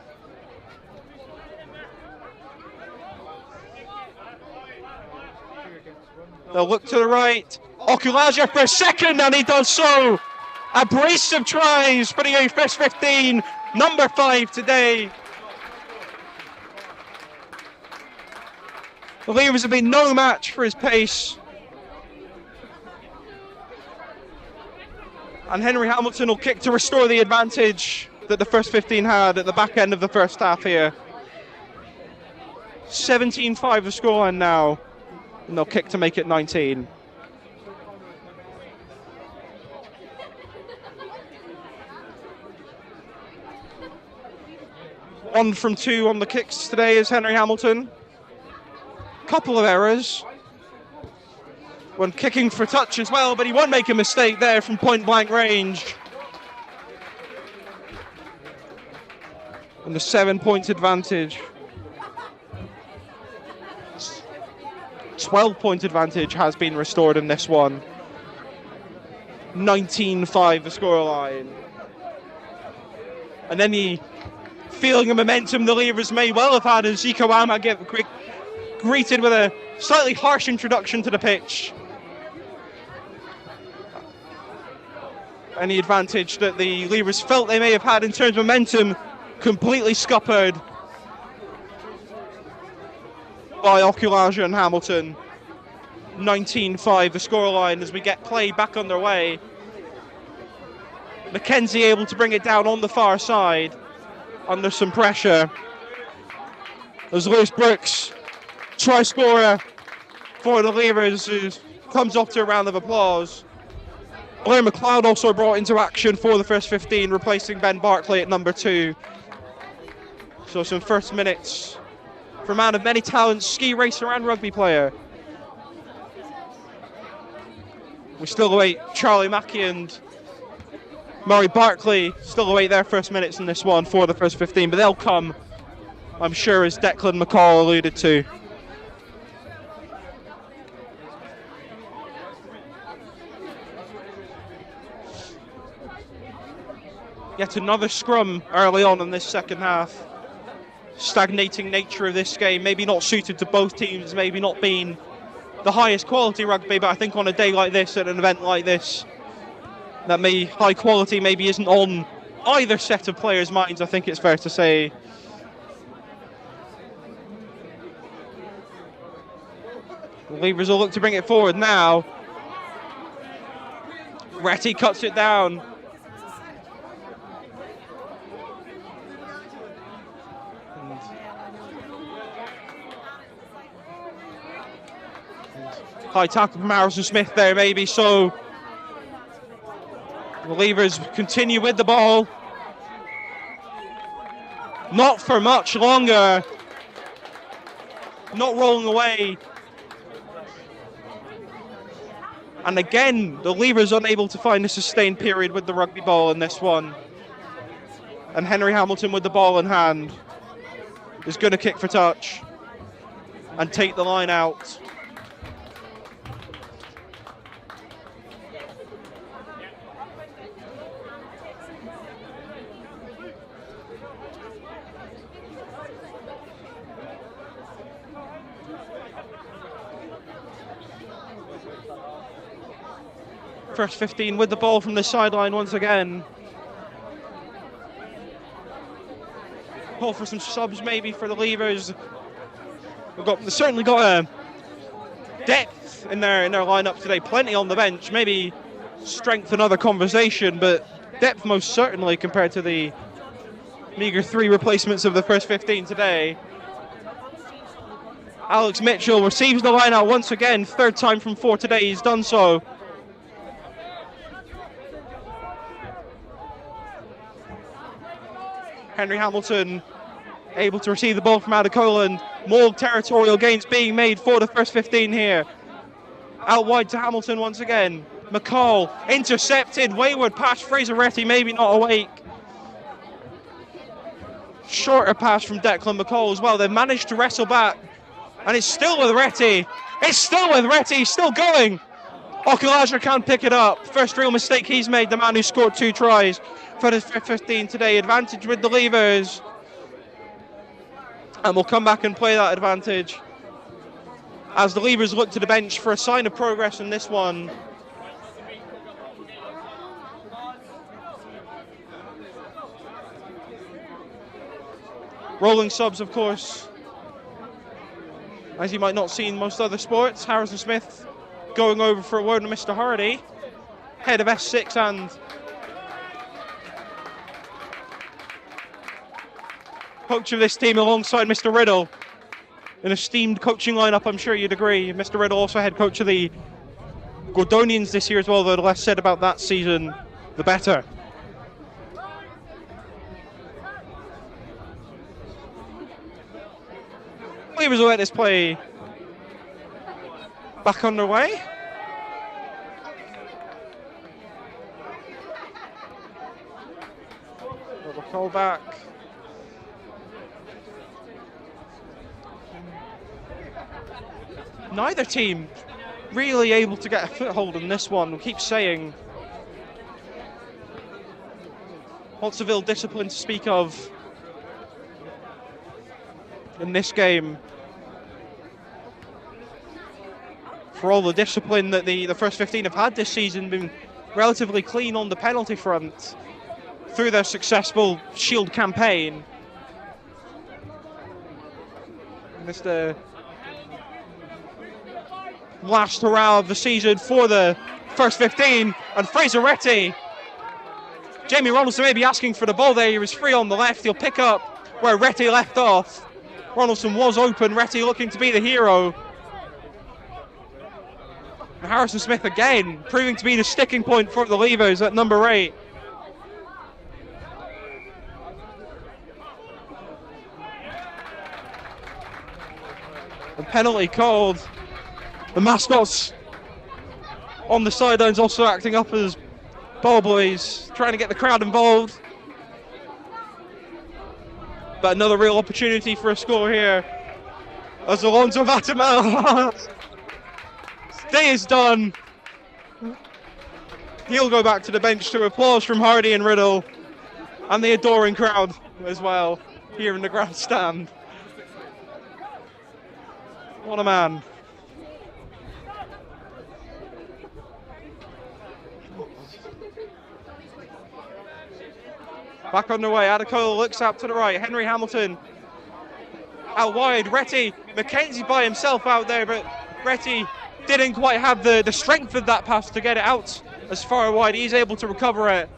They'll look to the right. Okulaja for a second, and he does so. A brace of tries for the first 15. Number 5 today. The Leavers have been no match for his pace. And Henry Hamilton will kick to restore the advantage that the first 15 had at the back end of the first half here. 17-5 the scoreline now. And they'll kick to make it 19. One from 2 on the kicks today is Henry Hamilton. Couple of errors when kicking for touch as well, but he won't make a mistake there from point blank range. And the 7-point advantage. 12-point advantage has been restored in this one. 19-5 the scoreline. And any feeling of momentum the Leavers may well have had as Zikawama get greeted with a slightly harsh introduction to the pitch. Any advantage that the Leavers felt they may have had in terms of momentum completely scuppered by Okulaja and Hamilton. 19-5 the scoreline as we get play back underway. McKenzie able to bring it down on the far side under some pressure. As Lewis Brooks, try scorer for the Leavers, who comes off to a round of applause. Blair McLeod also brought into action for the first 15, replacing Ben Barclay at number 2. So some first minutes for a man of many talents, ski racer and rugby player. We still await Charlie Mackey and Murray Barclay, still await their first minutes in this one for the first 15, but they'll come, I'm sure, as Declan McCall alluded to. Yet another scrum early on in this second half. Stagnating nature of this game, maybe not suited to both teams, maybe not being the highest quality rugby, but I think on a day like this, at an event like this, that high quality maybe isn't on either set of players' minds, I think it's fair to say. The Leavers will look to bring it forward now. Retty cuts it down. High tackle from Harrison Smith there, maybe. So the Leavers continue with the ball. Not for much longer. Not rolling away. And again, the Leavers unable to find a sustained period with the rugby ball in this one. And Henry Hamilton with the ball in hand is going to kick for touch and take the line out. First 15 with the ball from the sideline once again. Call for some subs maybe for the Leavers. They've certainly got a depth in their lineup today. Plenty on the bench. Maybe strength another conversation, but depth most certainly compared to the meager 3 replacements of the first 15 today. Alex Mitchell receives the line out once again. 3rd time from 4 today he's done so. Henry Hamilton able to receive the ball from Adekola, and more territorial gains being made for the first 15 here. Out wide to Hamilton once again. McCall intercepted. Wayward pass. Fraser Retty maybe not awake. Shorter pass from Declan McCall as well. They've managed to wrestle back, and it's still with Retty. It's still with Retty. Still going. Okalaja can't pick it up. First real mistake he's made, the man who scored 2 tries for the 15 today. Advantage with the Leavers. And we'll come back and play that advantage as the Leavers look to the bench for a sign of progress in this one. Rolling subs, of course, as you might not see in most other sports. Harrison Smith going over for a word with Mr. Hardy, head of S6 and coach of this team alongside Mr. Riddle. An esteemed coaching lineup, I'm sure you'd agree. Mr. Riddle also head coach of the Gordonians this year as well, though the less said about that season, the better. Leavers will let this play back underway. Little call back. Neither team really able to get a foothold in this one. We keep saying lots of ill discipline to speak of in this game. For all the discipline that the first 15 have had this season, been relatively clean on the penalty front through their successful Shield campaign. And it's the last hurrah of the season for the first 15, and Fraser Retty. Jamie Ronaldson may be asking for the ball there. He was free on the left. He'll pick up where Retty left off. Ronaldson was open. Retty looking to be the hero. And Harrison Smith again proving to be the sticking point for the Leavers at number 8. A penalty called. The mascots on the sidelines also acting up as ball boys, trying to get the crowd involved. But another real opportunity for a score here as Alonso Vatimel. Day is done. He'll go back to the bench to applause from Hardy and Riddle and the adoring crowd as well here in the grandstand. What a man. Back underway, Adekola looks out to the right, Henry Hamilton out wide, Retty, Mackenzie by himself out there, but Retty didn't quite have the strength of that pass to get it out as far wide. He's able to recover it.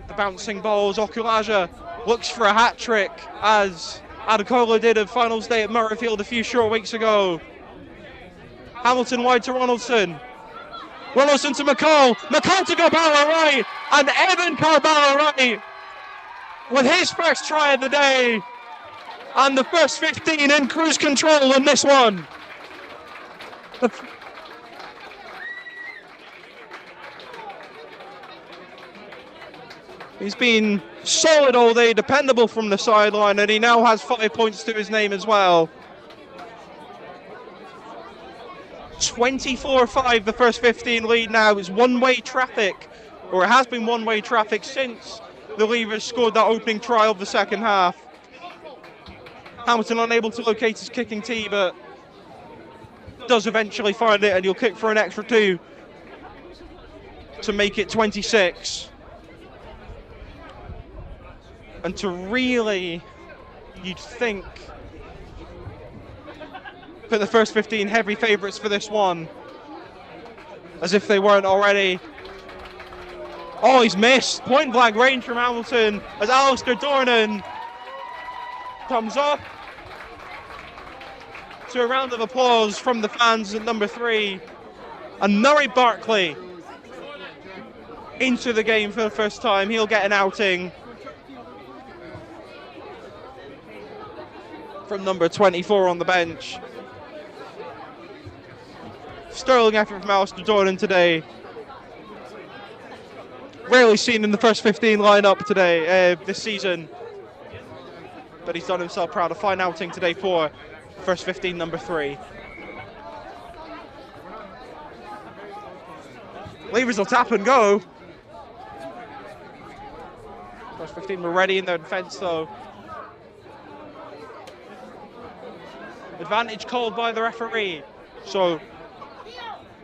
The bouncing balls. Okulaja looks for a hat trick, as Adekola did at finals day at Murrayfield a few short weeks ago. Hamilton wide to Ronaldson. Ronaldson to McCall. McCall to Carballa right. And Evan Carballa right with his first try of the day. And the first 15 in cruise control in this one. He's been solid all day, dependable from the sideline, and he now has 5 points to his name as well. 24-5, the first 15 lead now. It's one-way traffic, or it has been one-way traffic since the Leavers scored that opening try of the second half. Hamilton unable to locate his kicking tee, but does eventually find it, and he'll kick for an extra 2 to make it 26. And to really, you'd think, put the first 15 heavy favourites for this one, as if they weren't already. Oh, he's missed. Point blank range from Hamilton as Alistair Dornan comes up to a round of applause from the fans at number 3. And Murray Barkley into the game for the first time. He'll get an outing from number 24 on the bench. Sterling effort from Alistair Dornan today. Rarely seen in the first 15 lineup today, this season. But he's done himself proud. A fine outing today for first 15, number 3. Leavers will tap and go. First 15 were ready in their defence though. Advantage called by the referee. So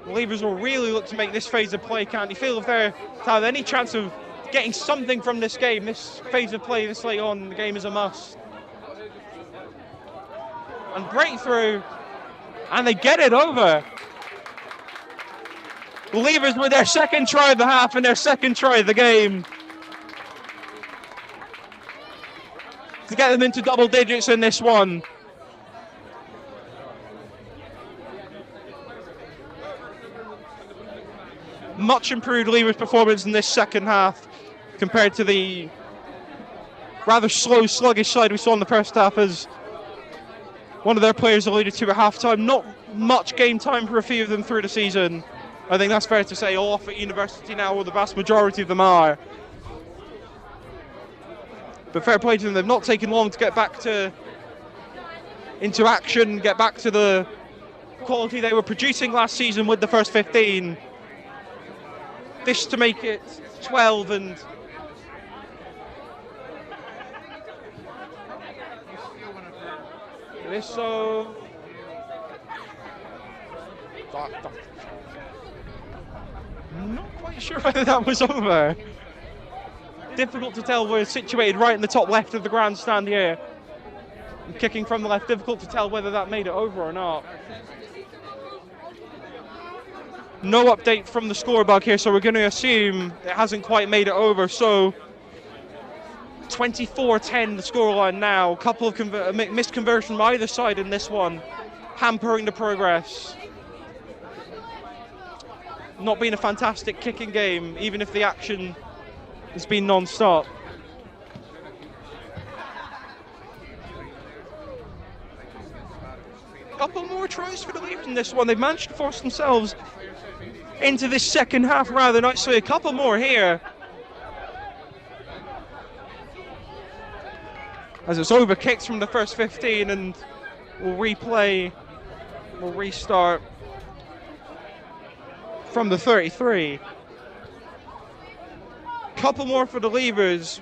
the Leavers will really look to make this phase of play count. You feel if they have any chance of getting something from this game, this phase of play this late on, the game is a must. And breakthrough, and they get it over. The Leavers with their second try of the half and their second try of the game to get them into double digits in this one. Much improved Leavers performance in this second half compared to the rather slow, sluggish side we saw in the first half, as one of their players alluded to at halftime. Not much game time for a few of them through the season. I think that's fair to say. All off at university now, or the vast majority of them are. But fair play to them. They've not taken long to get back into action, get back to the quality they were producing last season with the first 15. This to make it 12, and it is so. Not quite sure whether that was over. Difficult to tell. We're situated right in the top left of the grandstand here. And kicking from the left, difficult to tell whether that made it over or not. No update from the scorebug here, so we're going to assume it hasn't quite made it over. So 24-10 the scoreline now. A couple of missed conversion from either side in this one, hampering the progress. Not been a fantastic kicking game, even if the action has been non-stop. Couple more tries for the Leavers in this one. They've managed to force themselves into this second half rather nicely. A couple more here. As it's over kicks from the first 15, and we'll replay, we'll restart from the 33. Couple more for the Leavers.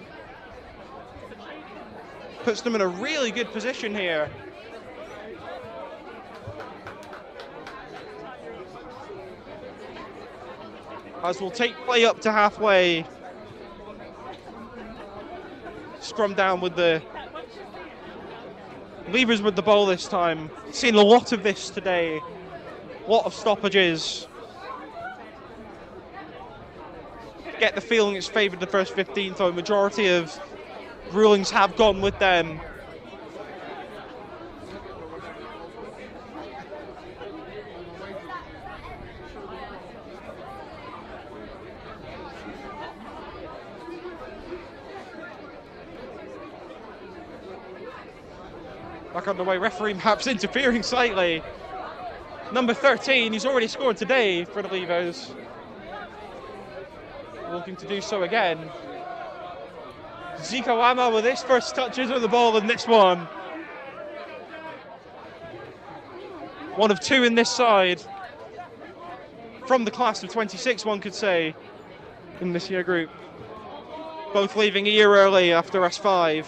Puts them in a really good position here. As we'll take play up to halfway. Scrum down with the Leavers with the ball this time. Seen a lot of this today. A lot of stoppages. Get the feeling it's favoured the first 15, though. Majority of rulings have gone with them. Back on the way, referee perhaps interfering slightly. Number 13, he's already scored today for the Leavers. Looking to do so again. Zico Ama with his first touches of the ball in this one. One of two in this side. From the class of 26, one could say, in this year group. Both leaving a year early after S5.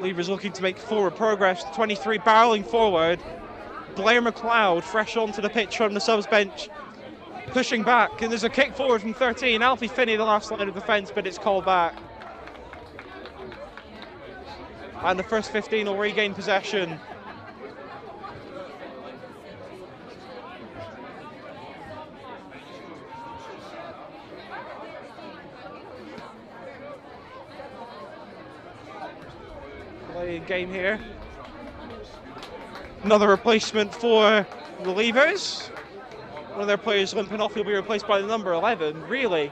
Leavers looking to make forward progress. 23 barreling forward. Blair McLeod fresh onto the pitch from the subs bench. Pushing back, and there's a kick forward from 13. Alfie Finney, the last line of defence, but it's called back. And the first 15 will regain possession. Game here. Another replacement for the Leavers. One of their players limping off, he'll be replaced by the number 11. Really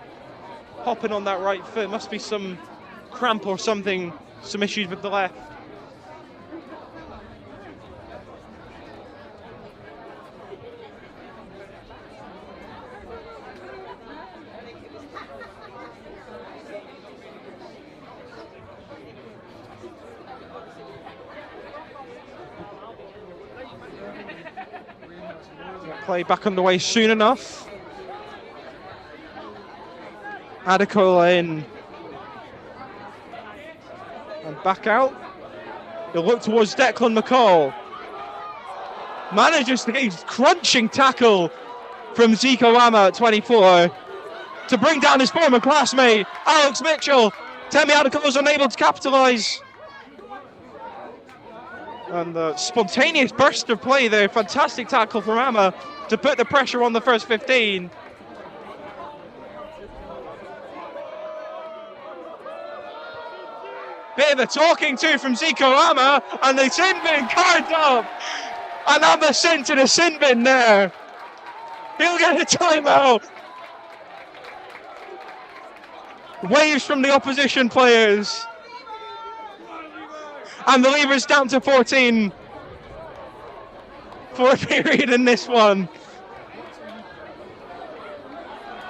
hopping on that right foot. Must be some cramp or something, some issues with the left. Play back underway soon enough. Adekola in. And back out. He'll look towards Declan McCall. Manages to get a crunching tackle from Zico Ama at 24 to bring down his former classmate, Alex Mitchell. Temi Adekola's unable to capitalise. And the spontaneous burst of play there. Fantastic tackle from Ama to put the pressure on the first 15. Bit of a talking to from Zico Ama, and the sin bin carved up. And Ama sent to the sin bin there. He'll get a timeout. Waves from the opposition players. And the Leavers down to 14 for a period in this one.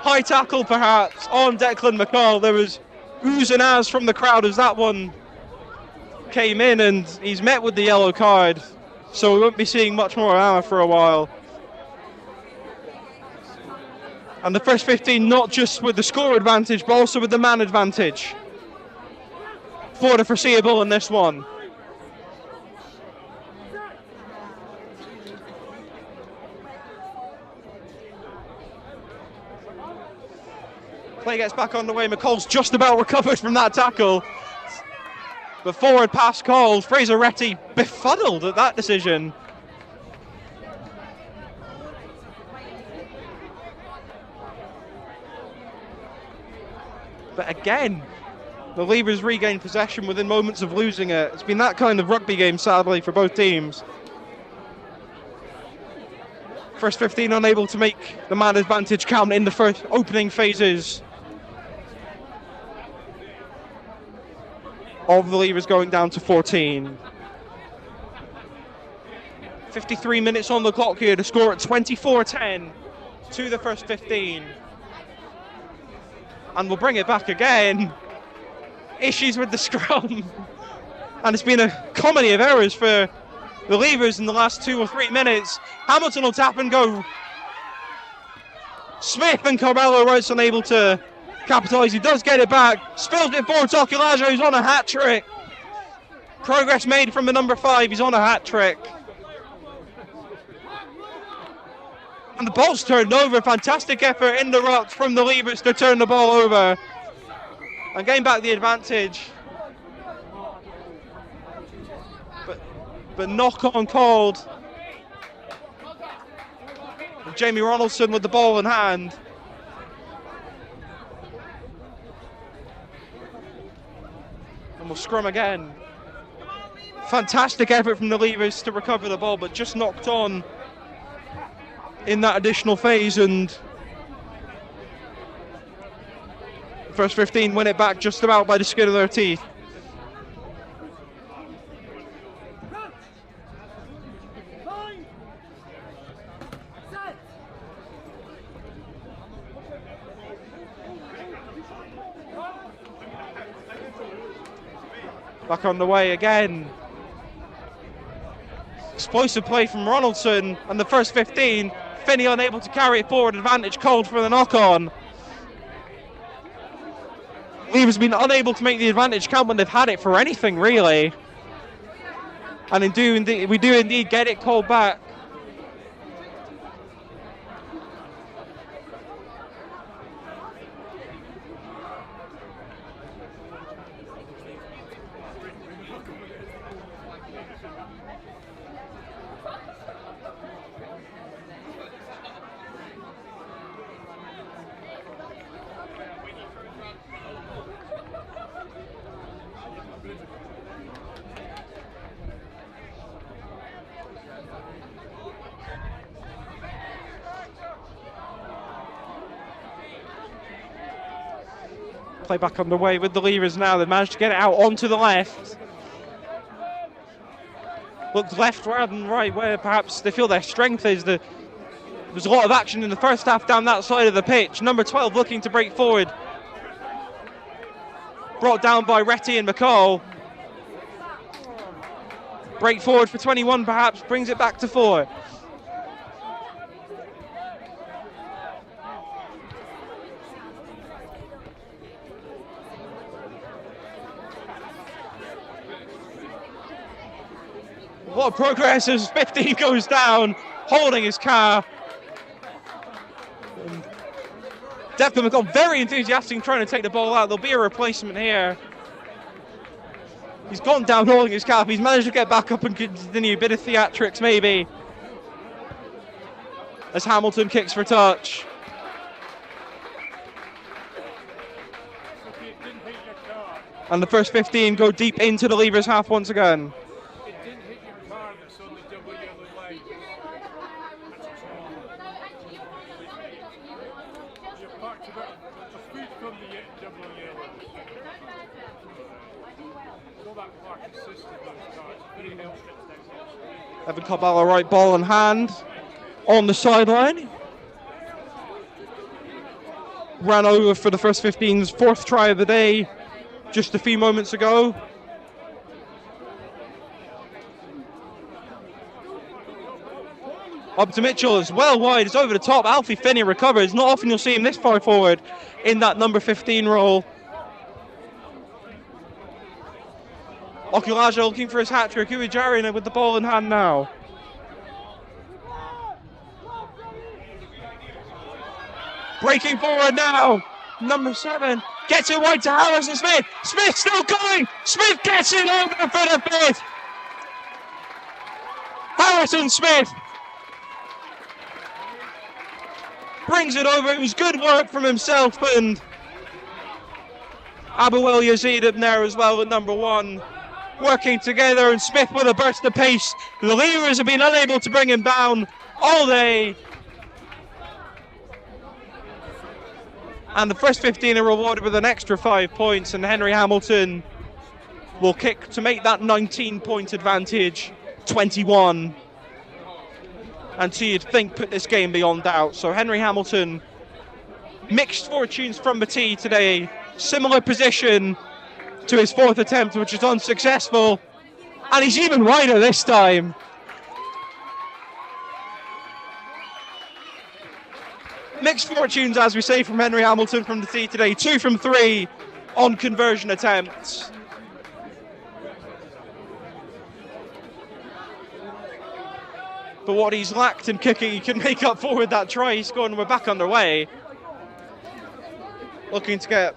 High tackle perhaps on Declan McCall. There was oohs and ahs from the crowd as that one came in, and he's met with the yellow card. So we won't be seeing much more Ama for a while. And the first 15 not just with the score advantage, but also with the man advantage for the foreseeable in this one. Play gets back on the way. McCall's just about recovered from that tackle. The forward pass called. Fraser Retty befuddled at that decision. But again, the Leavers regained possession within moments of losing it. It's been that kind of rugby game, sadly, for both teams. First 15 unable to make the man advantage count in the first opening phases of the Leavers going down to 14. 53 minutes on the clock here to score at 24-10 to the first 15. And we'll bring it back again. Issues with the scrum. And it's been a comedy of errors for the Leavers in the last 2 or 3 minutes. Hamilton will tap and go. Smith and Corbello Wright's unable to capitalise. He does get it back. Spills it forward to Oculaggio, who's on a hat trick. Progress made from the number 5. He's on a hat trick. And the ball's turned over. Fantastic effort in the ruck from the Leavers to turn the ball over and gain back the advantage. But knock on called. Jamie Ronaldson with the ball in hand. And we'll scrum again. Fantastic effort from the Leavers to recover the ball, but just knocked on in that additional phase, and the first 15 win it back just about by the skin of their teeth. Back on the way again. Explosive play from Ronaldson, and the first 15, Finney unable to carry it forward, advantage called for the knock-on. Leavers been unable to make the advantage count when they've had it for anything, really. And we do indeed get it called back. Play back on the way with the Leavers now. They've managed to get it out onto the left. Looked left rather than right, where perhaps they feel their strength is. There's a lot of action in the first half down that side of the pitch. Number 12 looking to break forward. Brought down by Retty and McCall. Break forward for 21 perhaps, brings it back to 4. What progress as 15 goes down, holding his car. Declan McCall very enthusiastic trying to take the ball out. There'll be a replacement here. He's gone down holding his calf. He's managed to get back up and continue. A bit of theatrics maybe. As Hamilton kicks for touch. And the first 15 go deep into the Leavers half once again. Evan Corbello, right ball in hand, on the sideline. Ran over for the first 15's 4th try of the day, just a few moments ago. Up to Mitchell as well wide, it's over the top. Alfie Finney recovers. Not often you'll see him this far forward in that number 15 role. Oculaggio looking for his hat-trick. Uijarina with the ball in hand now. Breaking forward now. Number 7 gets it wide to Harrison Smith. Smith still going. Smith gets it over for the 5th. Harrison Smith brings it over. It was good work from himself and Abuel Yazid up there as well at number 1. Working together, and Smith with a burst of pace. The Leavers have been unable to bring him down all day. And the first 15 are rewarded with an extra 5 points, and Henry Hamilton will kick to make that 19-point advantage 21. And so you'd think put this game beyond doubt. So Henry Hamilton, mixed fortunes from the tee today. Similar position to his 4th attempt, which is unsuccessful, and he's even wider this time. Mixed fortunes, as we say, from Henry Hamilton from the tee today. 2 from 3 on conversion attempts. But what he's lacked in kicking, he can make up for with that try he scored, and we're back underway. Looking to get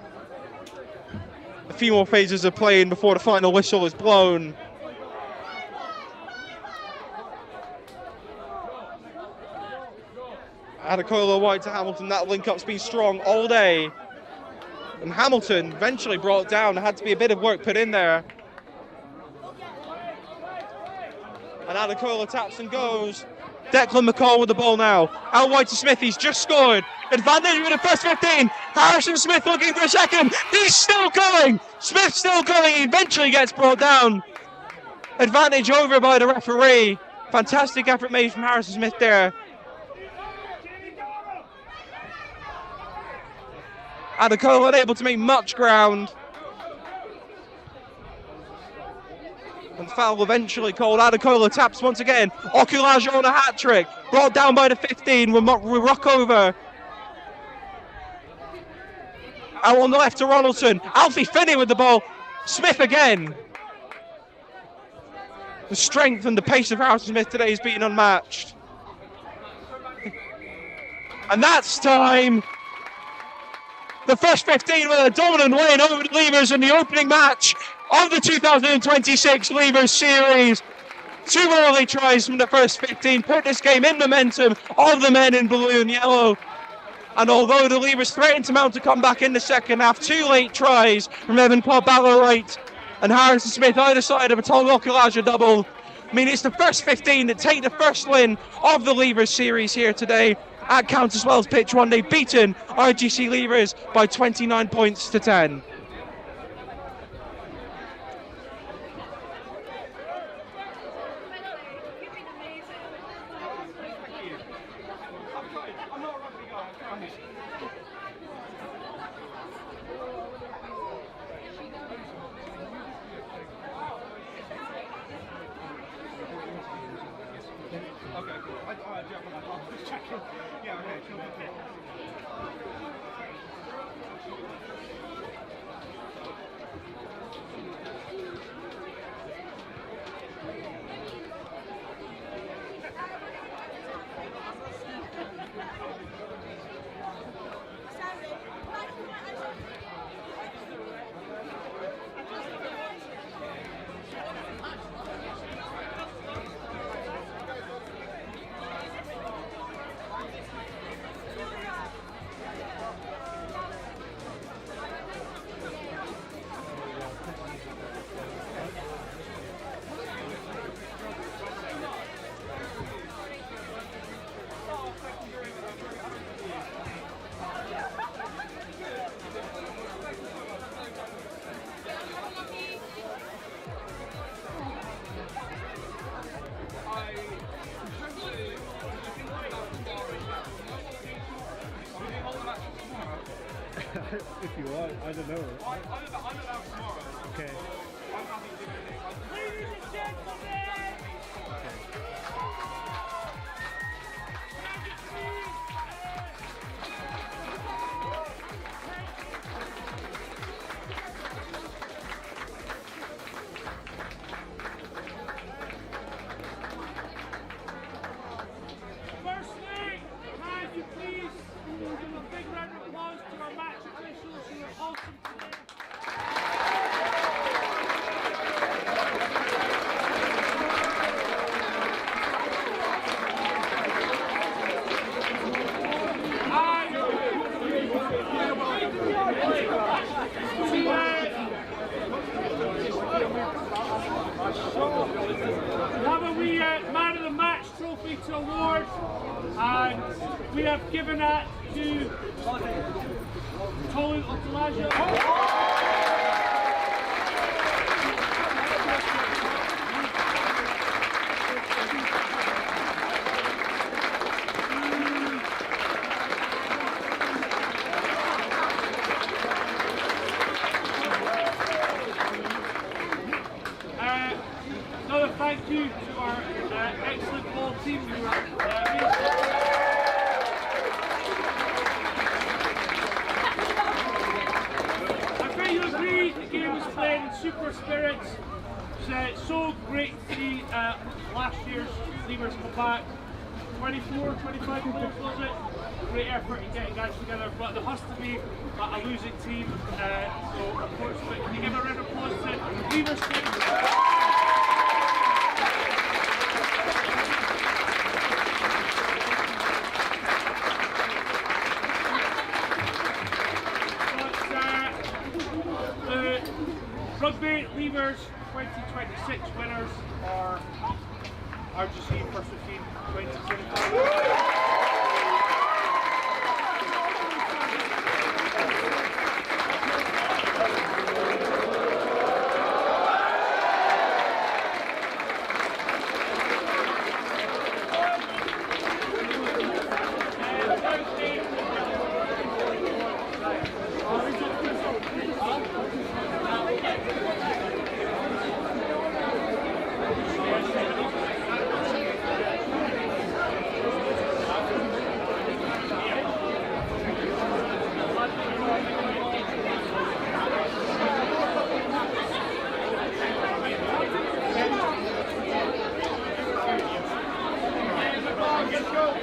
a few more phases of playing before the final whistle is blown. Adekola wide to Hamilton. That link-up's been strong all day. And Hamilton eventually brought it down. There had to be a bit of work put in there. And Adekola taps and goes. Declan McCall with the ball now. Out wide to Smith. He's just scored. Advantage with the first 15. Harrison Smith looking for a second. He's still going. Smith still going. He eventually gets brought down. Advantage over by the referee. Fantastic effort made from Harrison Smith there. Adekola unable to make much ground. And foul eventually called. Adekola taps once again. Okulaja on a hat trick. Brought down by the 15 with Rock over. Out on the left to Ronaldson. Alfie Finney with the ball. Smith again. The strength and the pace of Harrison Smith today has been unmatched. And that's time. The first 15 with a dominant win over the Leavers in the opening match of the 2026 Leavers Series. 2 early tries from the first 15 put this game in momentum of the men in blue and yellow. And although the Leavers threatened to mount a comeback in the second half, 2 late tries from Evan Ballarwright and Harrison Smith either side of a Tom Okulaja double. I mean, it's the first 15 that take the first win of the Leavers Series here today at Countesswells pitch 1. They've beaten RGC Leavers by 29 points to 10. If you want, I don't know. I'm about tomorrow. Okay. I'm happy to do it. Ladies and gentlemen! Firstly, can you please give a big round of applause to our match officials who are awesome today. We have a wee Man of the Match trophy to award, and we have given that to Colin Okulaja. Another thank you to our excellent ball team who are see last year's leavers come back. 24, 25 players, was it? Great effort in getting guys together, but there has to be a losing team. So, unfortunately, can you give a round of applause to leavers team? Rugby Leavers 2026 winners are RGC First 15 2025. Let's go.